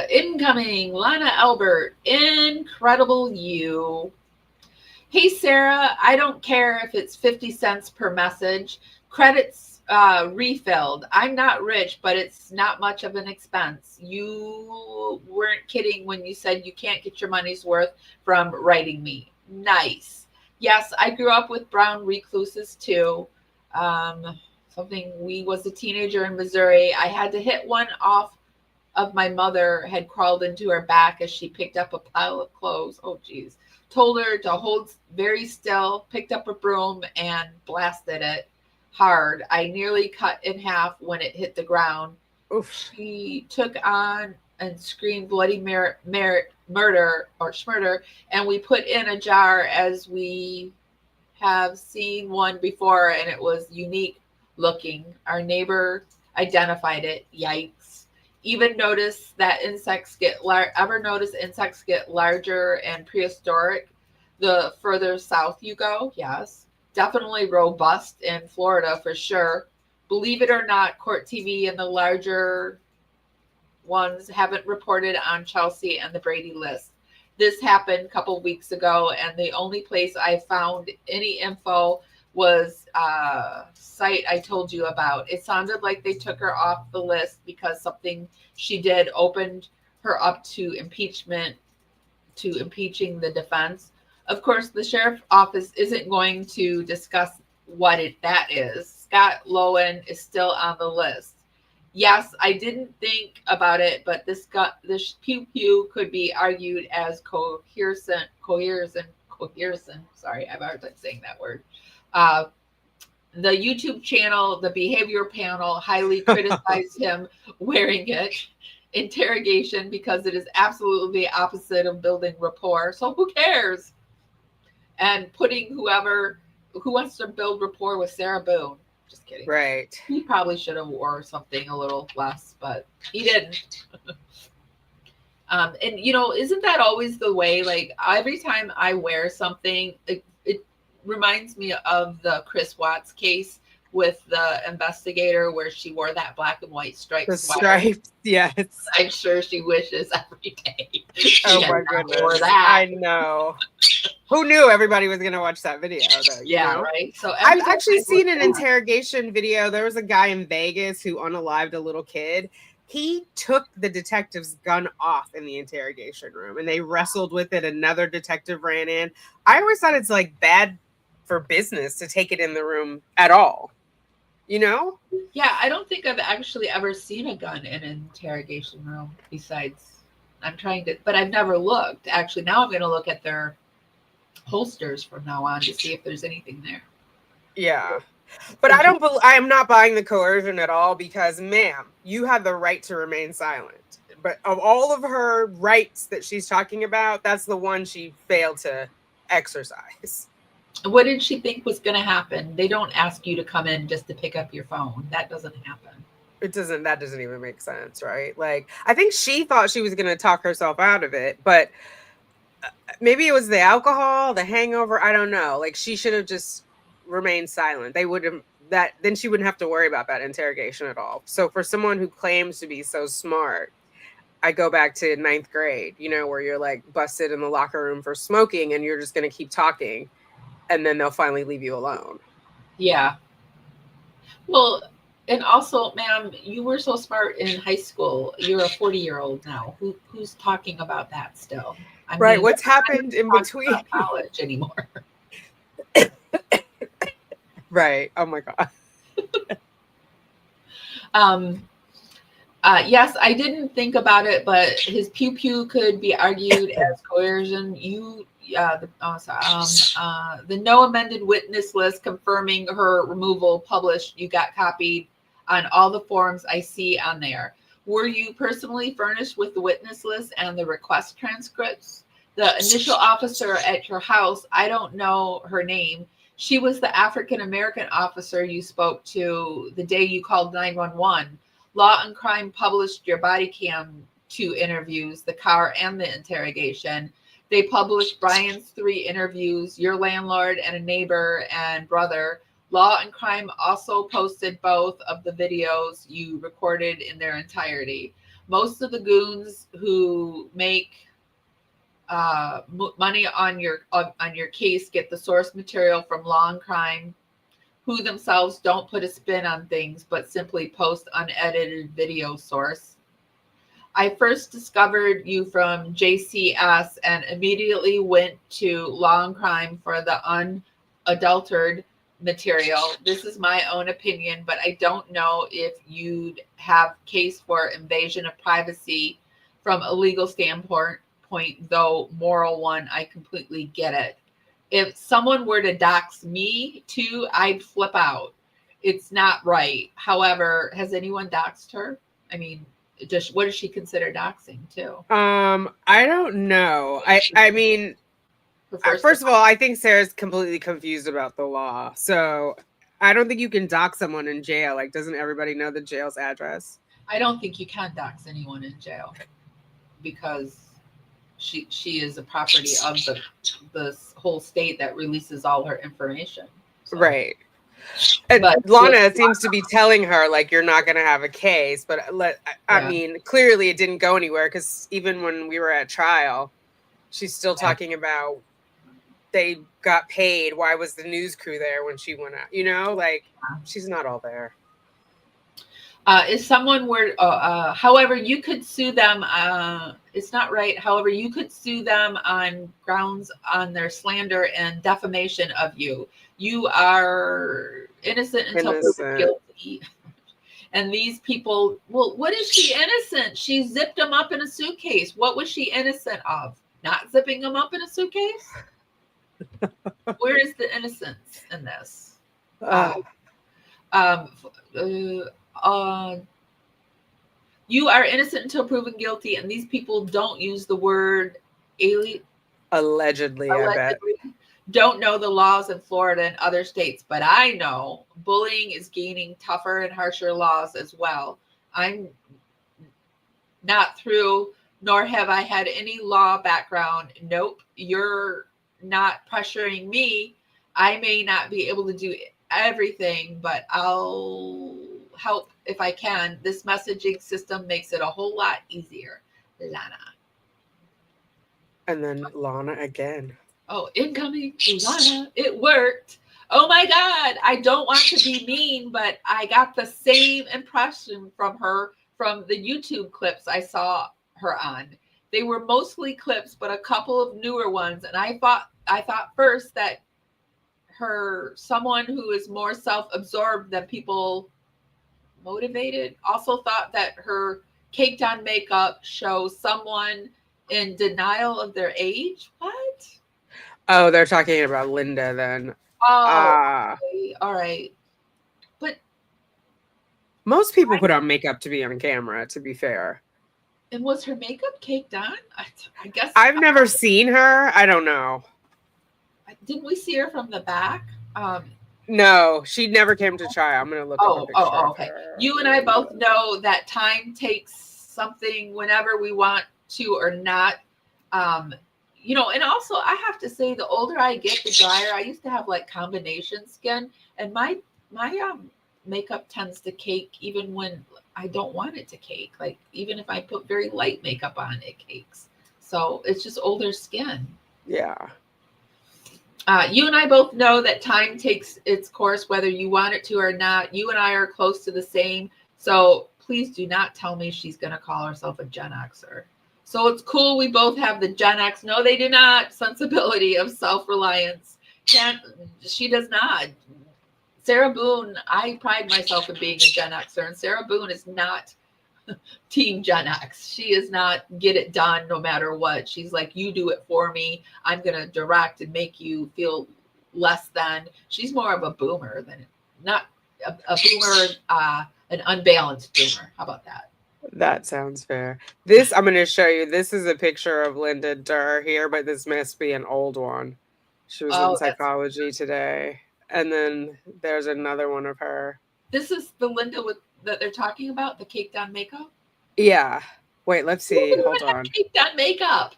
Incoming Lana Albert, incredible you. Hey, Sarah, I don't care if it's 50 cents per message. Credits refilled. I'm not rich, but it's not much of an expense. You weren't kidding when you said you can't get your money's worth from writing me. Nice. Yes, I grew up with brown recluses too. Something we was a teenager in Missouri. I had to hit one off of my mother had crawled into her back as she picked up a pile of clothes. Oh, geez. Told her to hold very still, picked up a broom and blasted it hard. I nearly cut in half when it hit the ground. Oof. She took on and screamed bloody murder or schmurder, and we put in a jar as we have seen one before, and it was unique looking. Our neighbor identified it. Yikes. Even notice that insects get ever notice insects get larger and prehistoric the further south you go? Yes. Definitely robust in Florida for sure. Believe it or not, Court TV and the larger ones haven't reported on Chelsea and the Brady list. This happened a couple weeks ago, and the only place I found any info was a site I told you about. It sounded like they took her off the list because something she did opened her up to impeachment, to impeaching the defense. Of course, the sheriff's office isn't going to discuss that is. Scott Lowen is still on the list. Yes, I didn't think about it, but this pew pew could be argued as coercent. Sorry, I've hard time saying that word. Uh, the YouTube channel, the behavior panel, highly criticized him wearing it. Interrogation because it is absolutely the opposite of building rapport. So who cares? And putting who wants to build rapport with Sarah Boone. Just kidding. Right. He probably should have wore something a little less, but he didn't. And isn't that always the way? Like every time I wear something, it reminds me of the Chris Watts case with the investigator where she wore that black and white striped The sweater. stripes, yes. I'm sure she wishes every day she Oh had my not wore goodness. that. I know. Who knew everybody was going to watch that video, though? Yeah, right. So I've every time actually I look seen an back, interrogation video. There was a guy in Vegas who unalived a little kid. He took the detective's gun off in the interrogation room and they wrestled with it. Another detective ran in. I always thought it's like bad for business to take it in the room at all. You know? yeah, I don't think I've actually ever seen a gun in an interrogation room besides I'm trying to, but I've never looked. Actually, now I'm going to look at their holsters from now on to see if there's anything there. Yeah. But Since you, I am not buying the coercion at all because, ma'am, you have the right to remain silent. But of all of her rights that she's talking about, that's the one she failed to exercise. what did she think was going to happen? They don't ask you to come in just to pick up your phone. That doesn't happen. That doesn't even make sense, right? Like, I think she thought she was going to talk herself out of it, but maybe it was the alcohol, the hangover, I don't know. Like, she should have just remained silent. They would have that then she wouldn't have to worry about that interrogation at all. So for someone who claims to be so smart, I go back to ninth grade, where you're like busted in the locker room for smoking and you're just going to keep talking and then they'll finally leave you alone. Yeah. Well, and also, ma'am, you were so smart in high school. You're a 40-year-old now. Who's talking about that still? I Right. mean, What's we're not happened in talking between? about college anymore. Right. Oh my God. Um, yes, I didn't think about it, but his pew pew could be argued as coercion. The no amended witness list confirming her removal published. You got copied on all the forms I see on there. Were you personally furnished with the witness list and the request transcripts? The initial officer at your house, I don't know her name. She was the African American officer you spoke to the day you called 911. Law and Crime published your body cam 2 interviews, the car and the interrogation. They published Brian's 3 interviews, your landlord and a neighbor and brother. Law and Crime also posted both of the videos you recorded in their entirety. Most of the goons who make money on your case get the source material from Law and Crime, who themselves don't put a spin on things but simply post unedited video source. I first discovered you from JCS and immediately went to Law and Crime for the unadulterated material. This is my own opinion, but I don't know if you'd have case for invasion of privacy from a legal standpoint, though moral one, I completely get it. If someone were to dox me too, I'd flip out. It's not right. However, has anyone doxed her? I mean, just what does she consider doxing too? I don't know. I mean, first of all, I think Sarah's completely confused about the law. So I don't think you can dox someone in jail. Like, doesn't everybody know the jail's address? I don't think you can dox anyone in jail because she is a property of the whole state that releases all her information. So. Right. And Lana seems to be telling her like you're not going to have a case, but I mean, clearly it didn't go anywhere because even when we were at trial, she's still talking about they got paid. Why was the news crew there when she went out? Like she's not all there. If someone were, however, you could sue them. It's not right. However, you could sue them on grounds on their slander and defamation of you. You are innocent until proven guilty. And these people, well, what is she innocent? She zipped them up in a suitcase. What was she innocent of? Not zipping them up in a suitcase? Where is the innocence in this? You are innocent until proven guilty, and these people don't use the word allegedly. I bet. Don't know the laws in Florida and other states, but I know bullying is gaining tougher and harsher laws as well. I'm not through, nor have I had any law background. Nope, you're not pressuring me. I may not be able to do everything, but I'll help if I can. This messaging system makes it a whole lot easier. Lana. And then Lana again. Oh, incoming, Lana. It worked. Oh my God. I don't want to be mean, but I got the same impression from her from the YouTube clips I saw her on. They were mostly clips, but a couple of newer ones. And I thought first that someone who is more self-absorbed than people motivated, also thought that her caked on makeup shows someone in denial of their age. What? Oh, they're talking about Linda then. Oh, Ah, okay. All right. But most people put on makeup to be on camera, to be fair. and was her makeup caked on? I guess I've never seen her. I don't know. didn't we see her from the back? Um, No, she never came to try. I'm gonna look up a picture of Okay. her. You and I both Linda. know that time takes something whenever we want to or not. Um, and also I have to say, the older I get, the drier. I used to have like combination skin, and my makeup tends to cake even when I don't want it to cake. Like even if I put very light makeup on, it cakes. So it's just older skin. Yeah. You and I both know that time takes its course, whether you want it to or not. You and I are close to the same. So please do not tell me she's going to call herself a Gen Xer. So it's cool. We both have the Gen X. No, they do not. Sensibility of self-reliance. She does not. Sarah Boone, I pride myself in being a Gen Xer, and Sarah Boone is not Team Gen X. She is not get it done no matter what. She's like, you do it for me. I'm going to direct and make you feel less than. She's more of a boomer than not a boomer, an unbalanced boomer. How about that? That sounds fair. This I'm gonna show you. This is a picture of Linda Durr here, but this must be an old one. She was in Oh, that's Psychology Today. And then there's another one of her. this is the Linda with that they're talking about, the caked on makeup. Yeah. Wait, let's Who see. would Hold even have on. caked on makeup?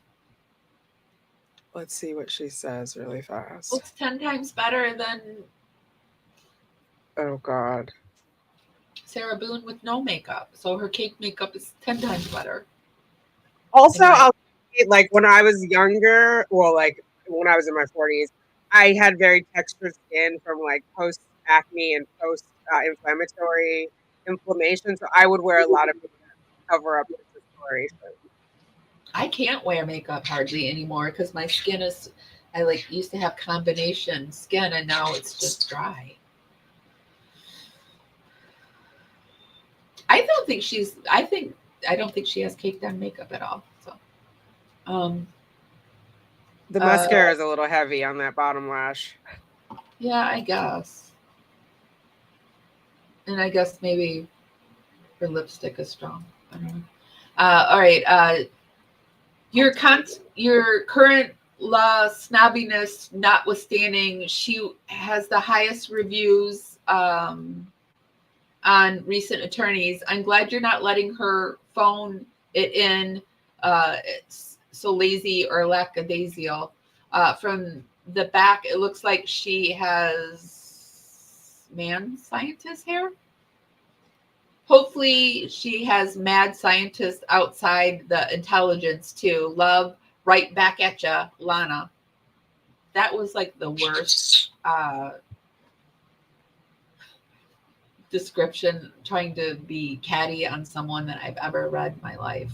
Let's see what she says really fast. Looks 10 times better than Oh God. Sarah Boone with no makeup. So her cake makeup is 10 times better. Also, In my I'll say, like when I was younger, well, like when I was in my 40s, I had very textured skin from like post acne and post inflammatory inflammation. So I would wear a lot of makeup to cover up this discoloration. I can't wear makeup hardly anymore because my skin is. I like used to have combination skin and now it's just dry. I don't think she's. I don't think she has caked on makeup at all. So, um, The uh, mascara is a little heavy on that bottom lash. yeah, I guess. And I guess maybe her lipstick is strong. I don't know. All right. Your current la snobbiness notwithstanding, she has the highest reviews on recent attorneys. I'm glad you're not letting her phone it in. It's so lazy or lackadaisical. From the back, it looks like she has man scientist hair. Hopefully, she has mad scientists outside the intelligence too. Love right back at ya, Lana. That was like the worst description trying to be catty on someone that I've ever read in my life.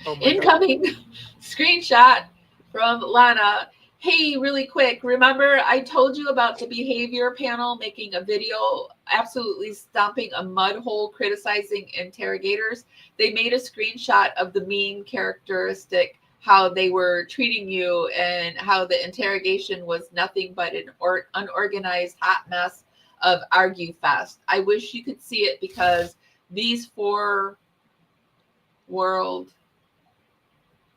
Oh my God. Incoming screenshot from Lana. Hey, really quick, remember I told you about the behavior panel making a video absolutely stomping a mud hole criticizing interrogators? They made a screenshot of the mean characteristic, how they were treating you, and how the interrogation was nothing but an unorganized hot mess of argue fest. I wish you could see it because these four world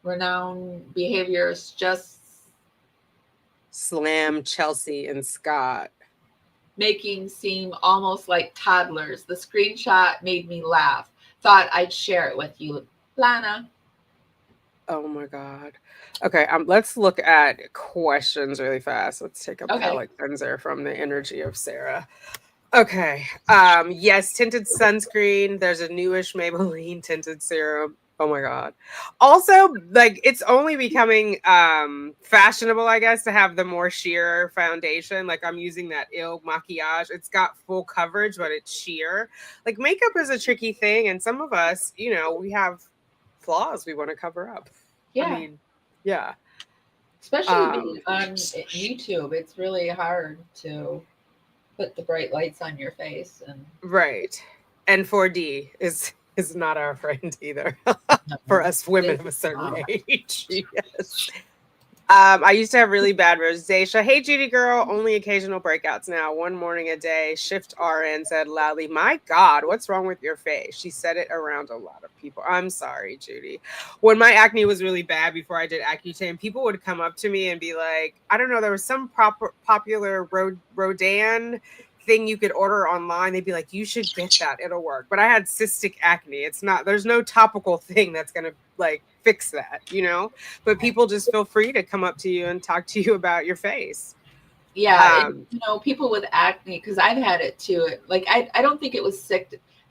renowned behaviors just Slam Chelsea and Scott. making seem almost like toddlers. The screenshot made me laugh. Thought I'd share it with you, Lana. Oh my God. Okay, let's look at questions really fast. Let's take a Okay. palette cleanser from the energy of Sarah. Okay. Yes, tinted sunscreen. There's a newish Maybelline tinted serum. Oh my God. Also, like it's only becoming fashionable, I guess, to have the more sheer foundation. Like I'm using that Il Maquillage. It's got full coverage, but it's sheer. Like makeup is a tricky thing, and some of us, we have flaws we want to cover up. I Yeah. mean, yeah. Especially being Um, on YouTube, it's really hard to put the bright lights on your face and right. And 4D is not our friend either. For us women they of a certain age. Yes. I used to have really bad rosacea. Hey, Judy girl, only occasional breakouts now. One morning a day. Shift RN said loudly, "My God, what's wrong with your face?" She said it around a lot of people. I'm sorry, Judy. When my acne was really bad before I did Accutane, people would come up to me and be like, I don't know, there was some popular Rodan thing you could order online. They'd be like, you should get that. It'll work. But I had cystic acne. It's not, there's no topical thing that's going to like fix that, you know? But people just feel free to come up to you and talk to you about your face. Yeah, Um, people with acne, because I've had it too. Like I don't think it was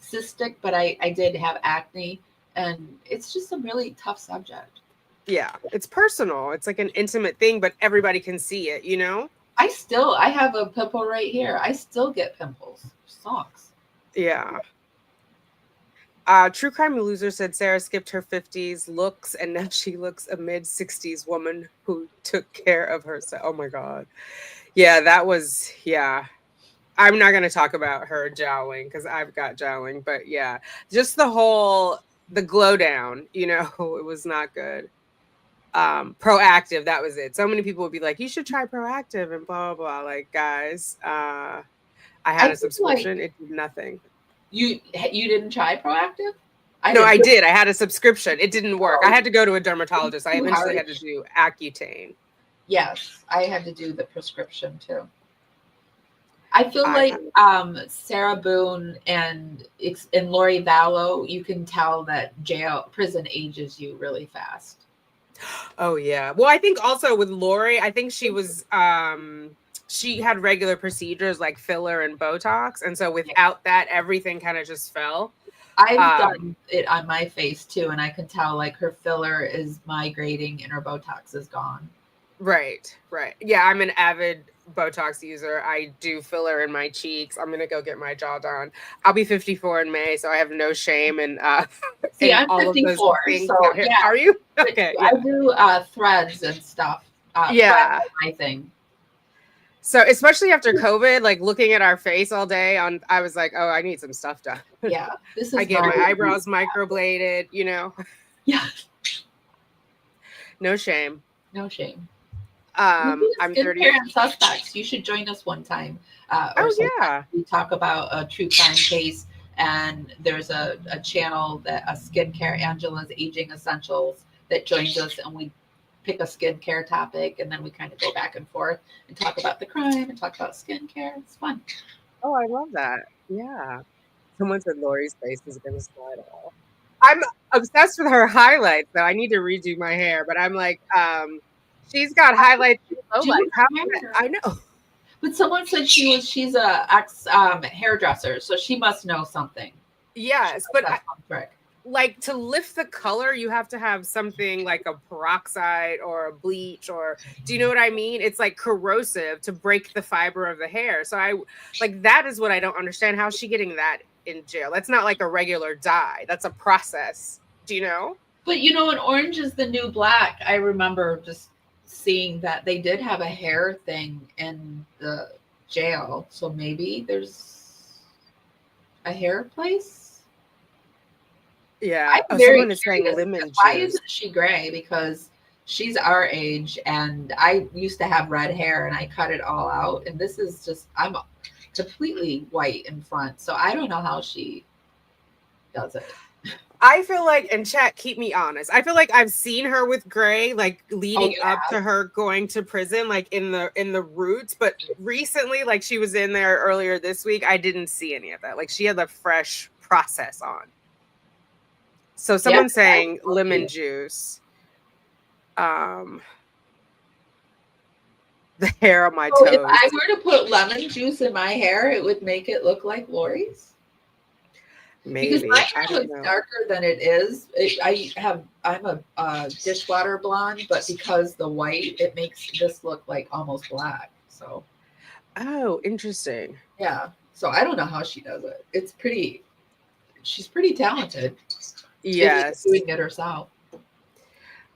cystic, but I did have acne, and it's just a really tough subject. yeah, it's personal. It's like an intimate thing, but everybody can see it, you know? I have a pimple right here. I still get pimples. Sucks. Yeah. True Crime Loser said Sarah skipped her 50s looks and now she looks a mid 60s woman who took care of herself. Oh my God. Yeah, that was, yeah. I'm not going to talk about her jowling because I've got jowling, but yeah, just the glow down, you know, it was not good. Proactive, that was it. So many people would be like, you should try Proactive and blah, blah, blah. Like, guys, I had I a feel like subscription, it did nothing. you didn't try Proactive. I No, didn't. I did. I had a subscription. It didn't work. I Oh, had to go to a dermatologist. I too eventually had to harsh. do Accutane. Yes, I had to do the prescription too. I feel I like had, Sarah Boone and Lori Vallow, you can tell that prison ages you really fast. oh yeah. Well, I think also with Lori, I think she had regular procedures like filler and Botox, and so Yeah. without that, everything kind of just fell. I've Um, done it on my face too, and I can tell like her filler is migrating and her Botox is gone. right, right. Yeah, I'm an avid Botox user. I do filler in my cheeks. I'm gonna go get my jaw done. I'll be 54 in May, so I have no shame and See, and I'm all of those 54, things so out here. yeah, Are you? but Okay, I yeah. do threads and stuff. Threads Yeah. are my thing. So especially after COVID, like looking at our face all day on, I was like, oh, I need some stuff done. Yeah, this I is get not. my eyebrows microbladed, you know, Yeah, no shame. no shame. We do I'm 30. skincare and suspects. You should join us one time or Oh sometime. yeah. We talk about a true crime case, and there's a channel that a skincare Angela's Aging Essentials that joins us, and we pick a skincare topic, and then we kind of go back and forth and talk about the crime and talk about skincare. It's fun. Oh, I love that. Yeah. Someone said Lori's face is gonna slide off. I'm obsessed with her highlights though. I need to redo my hair, but I'm like, she's got highlights and Do lowlights. How hair. I know. But someone said she's a ex hairdresser, so she must know something. She Yes, must but have some trick. like to lift the color, you have to have something like a peroxide or a bleach, or do you know what I mean? It's like corrosive to break the fiber of the hair. So I like that is what I don't understand. How's she getting that in jail? That's not like a regular dye. That's a process. Do you know? But an orange is the new black. I remember just seeing that they did have a hair thing in the jail. So maybe there's a hair place. Yeah. I'm Oh, very someone is saying curious. lemon Why juice. isn't she gray? Because she's our age, and I used to have red hair, and I cut it all out. And this is just I'm completely white in front, so I don't know how she does it. I feel like, and chat, keep me honest. I feel like I've seen her with Gray, like Oh leading up yeah, to her going to prison, like in the roots. But recently, like she was in there earlier this week, I didn't see any of that. Like she had the fresh process on. So yeah. someone's saying lemon juice. Um, the hair on my So if toes. I were to put lemon juice in my hair, it would make it look like Lori's. Because my Maybe. I hair don't looks know. darker than it is. I'm a dishwater blonde, but because the white, it makes this look like almost black. So Oh, interesting. yeah. So I don't know how she does it. She's pretty talented if she's Yes. doing it herself.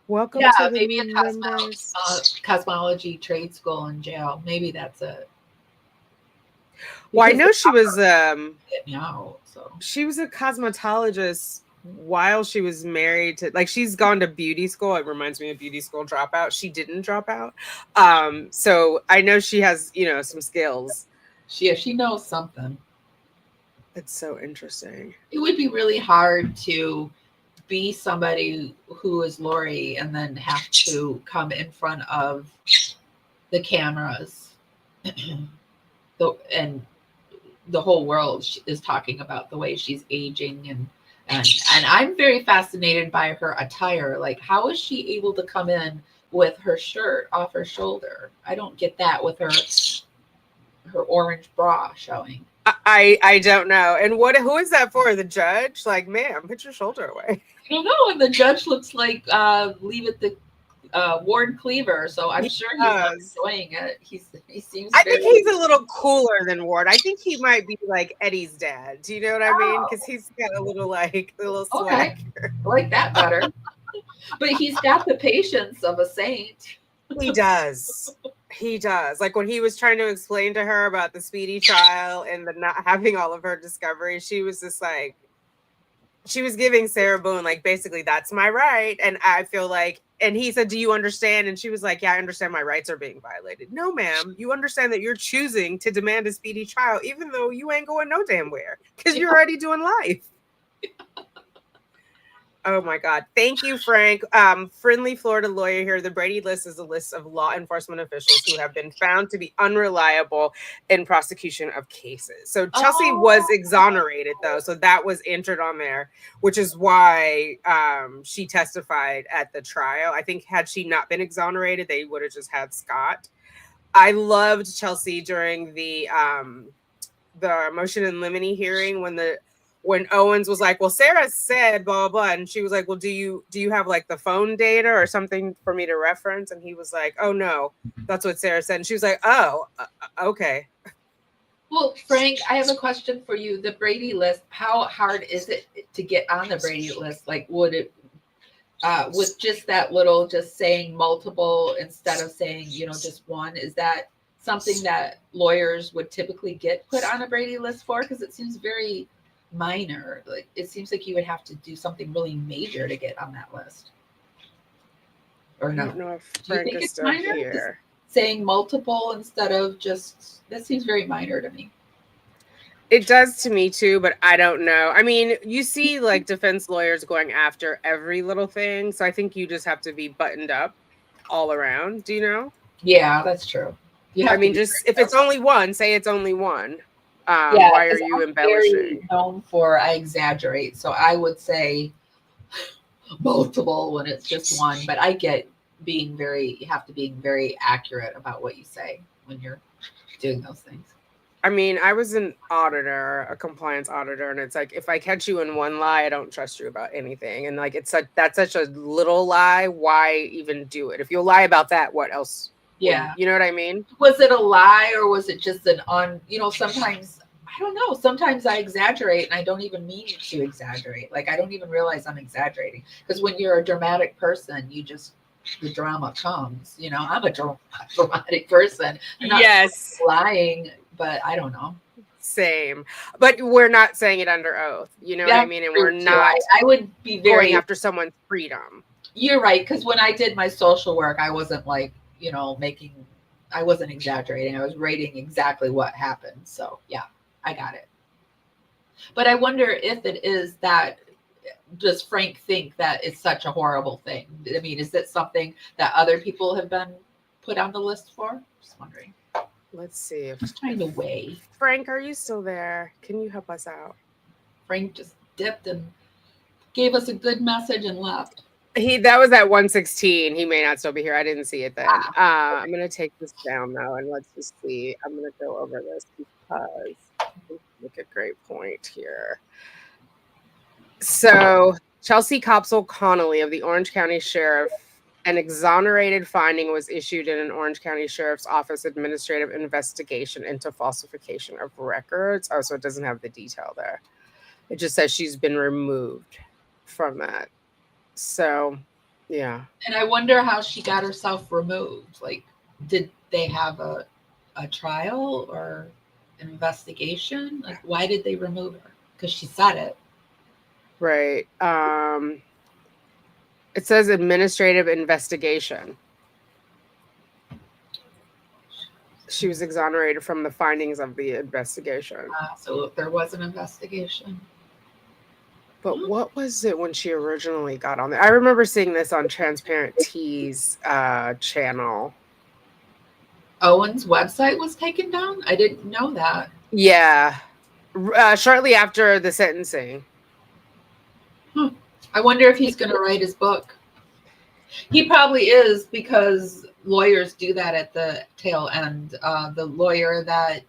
Welcome Yeah, to the maybe new a members. cosmology trade school in jail. Maybe that's it. Well, I Because know she was get me out. So she was a cosmetologist while she was married to, like, she's gone to beauty school. It reminds me of beauty school dropout. She didn't drop out. So I know she has, some skills. She knows something. It's so interesting. It would be really hard to be somebody who is Lori and then have to come in front of the cameras and the whole world is talking about the way she's aging and I'm very fascinated by her attire. Like, how is she able to come in with her shirt off her shoulder? I don't get that with her orange bra showing. I don't know. And who is that for? The judge? Like, ma'am, put your shoulder away. I don't know. And the judge looks like Leave It to Ward Cleaver, so I'm sure he's not enjoying it. He seems. I think he's a little cooler than Ward. I think he might be like Eddie's dad. Do you know what I mean? Because he's got a little swag. I like that better. But he's got the patience of a saint. He does. He does. Like when he was trying to explain to her about the speedy trial and the not having all of her discoveries, she was just like, she was giving Sarah Boone, like, basically, that's my right. And I feel like, and he said, do you understand? And she was like, yeah, I understand my rights are being violated. No, ma'am, you understand that you're choosing to demand a speedy trial, even though you ain't going no damn where, because you're already doing life. Oh my God. Thank you, Frank. Friendly Florida lawyer here. The Brady list is a list of law enforcement officials who have been found to be unreliable in prosecution of cases. So Chelsea was exonerated, though. So that was entered on there, which is why she testified at the trial. I think had she not been exonerated, they would have just had Scott. I loved Chelsea during the motion in limine hearing when Owens was like, well, Sarah said blah, blah, blah. And she was like, well, do you have like the phone data or something for me to reference? And he was like, oh, no, that's what Sarah said. And she was like, oh, okay. Well, Frank, I have a question for you. The Brady list, how hard is it to get on the Brady list? Like, would it, with just that little, just saying multiple instead of saying, just one, is that something that lawyers would typically get put on a Brady list for? Because it seems very minor. Like, it seems like you would have to do something really major to get on that list. Or no? I don't know if Frank is still here. Saying multiple instead of just, that seems very minor to me. It does to me too, but I don't know. I mean, you see like defense lawyers going after every little thing. So I think you just have to be buttoned up all around. Do you know? Yeah, that's true. I mean, just if it's only one, say it's only one. Why are you embellishing? Known for I exaggerate, so I would say multiple when it's just one. But I get you have to be very accurate about what you say when you're doing those things. I mean, I was an auditor, a compliance auditor, and it's like if I catch you in one lie, I don't trust you about anything. And like that's such a little lie. Why even do it? If you'll lie about that, what else? Yeah, you know what I mean? Was it a lie or was it just sometimes I don't know. Sometimes I exaggerate and I don't even mean to exaggerate. Like I don't even realize I'm exaggerating. Because when you're a dramatic person, the drama comes. I'm a dramatic person. I'm not lying, but I don't know. Same. But we're not saying it under oath. You know what I mean? And we're not I would be very going after someone's freedom. You're right. Because when I did my social work, I wasn't like, I wasn't exaggerating. I was rating exactly what happened. So yeah, I got it. But I wonder if it is that, does Frank think that it's such a horrible thing? I mean, is it something that other people have been put on the list for? Just wondering. Let's see. I'm trying to weigh. Frank, are you still there? Can you help us out? Frank just dipped and gave us a good message and left. That was at 1:16. He may not still be here. I didn't see it then. I'm going to take this down though, and let's just see. I'm going to go over this because make a great point here. So Chelsea Copsell Connolly of the Orange County Sheriff, an exonerated finding was issued in an Orange County Sheriff's Office administrative investigation into falsification of records. Oh, so it doesn't have the detail there. It just says she's been removed from that. So, yeah. And I wonder how she got herself removed. Like, did they have a trial or an investigation? Like, why did they remove her? Because she said it. Right. It says administrative investigation. She was exonerated from the findings of the investigation. So there was an investigation. But what was it when she originally got on there? I remember seeing this on Transparent T's channel. Owen's website was taken down? I didn't know that. Yeah. Shortly after the sentencing. I wonder if he's going to write his book. He probably is, because lawyers do that at the tail end. The lawyer that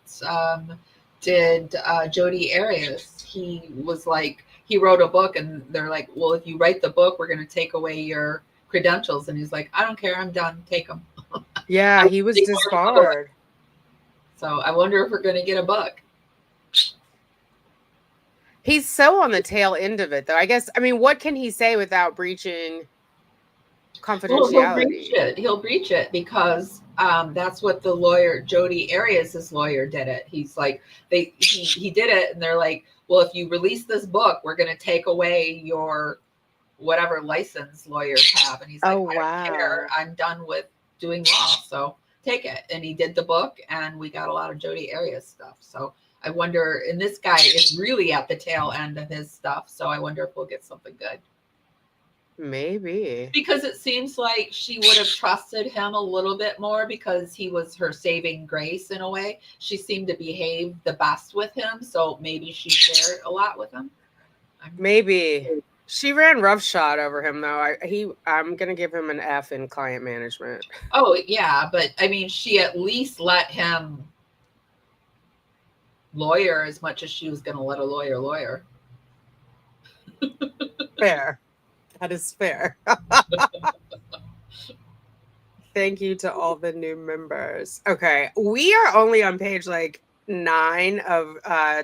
did Jodi Arias, he was like, he wrote a book and they're like, well, if you write the book, we're going to take away your credentials. And he's like, I don't care. I'm done. Take them. Yeah, he was disbarred. So I wonder if we're going to get a book. He's so on the tail end of it, though. I guess, I mean, what can he say without breaching confidentiality? Well, he'll breach it because that's what the lawyer, Jodi Arias' lawyer, did it. He's like, he did it, and they're like, well, if you release this book, we're going to take away your whatever license lawyers have. And he's like, I don't care. I'm done with doing law, so take it. And he did the book, and we got a lot of Jodi Arias stuff. So I wonder, and this guy is really at the tail end of his stuff, so I wonder if we'll get something good. Maybe. Because it seems like she would have trusted him a little bit more because he was her saving grace in a way. She seemed to behave the best with him, so maybe she shared a lot with him. Maybe. She ran roughshod over him, though. I'm going to give him an F in client management. Oh, yeah, but I mean, she at least let him lawyer as much as she was going to let a lawyer. Fair. That is fair. Thank you to all the new members. Okay, we are only on page like 9 of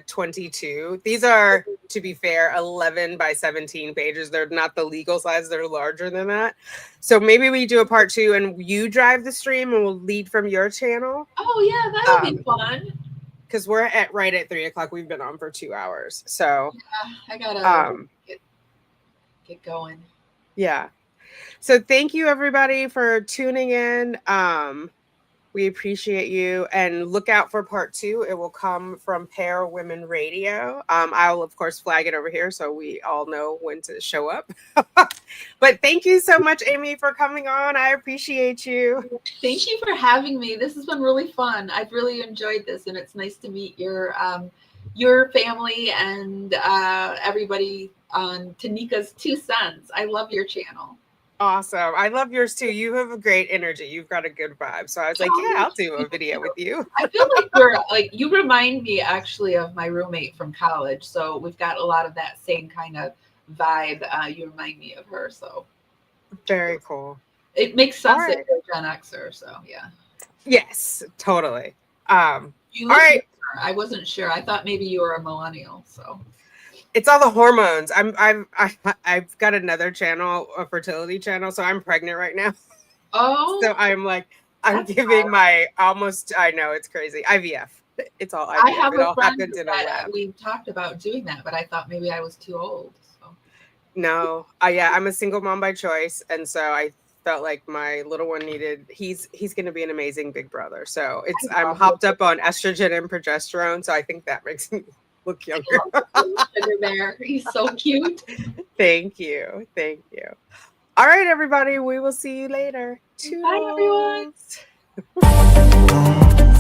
22. These are, to be fair, 11 by 17 pages. They're not the legal size, they're larger than that. So maybe we do a part 2 and you drive the stream and we'll lead from your channel. Oh yeah, that'll be fun. Because we're right at 3 o'clock. We've been on for 2 hours. So yeah, I gotta get going. Yeah. So thank you everybody for tuning in. We appreciate you, and look out for part 2. It will come from Pair Women Radio. I'll of course flag it over here so we all know when to show up. But thank you so much, Amy, for coming on. I appreciate you. Thank you for having me. This has been really fun. I've really enjoyed this, and it's nice to meet your family and everybody on Tanika's 2 Cents. I love your channel. Awesome. I love yours too. You have a great energy. You've got a good vibe. So I was like, yeah, I'll do a video with you. I feel like you remind me actually of my roommate from college. So we've got a lot of that same kind of vibe. You remind me of her. So very cool. It makes sense that you're a Gen Xer. So yeah. Yes, totally. You all right. I wasn't sure. I thought maybe you were a millennial. So it's all the hormones. I've got another channel, a fertility channel, so I'm pregnant right now. Oh. So I'm giving my almost. I know it's crazy. IVF. It's all IVF. I have it a all friend happens in a lab. We talked about doing that, but I thought maybe I was too old. So. No. Yeah, I'm a single mom by choice, and so I felt like my little one needed. He's going to be an amazing big brother. So I'm hopped up on estrogen and progesterone. So I think that makes me look younger. There. He's so cute. Thank you. All right, everybody. We will see you later. Bye, everyone.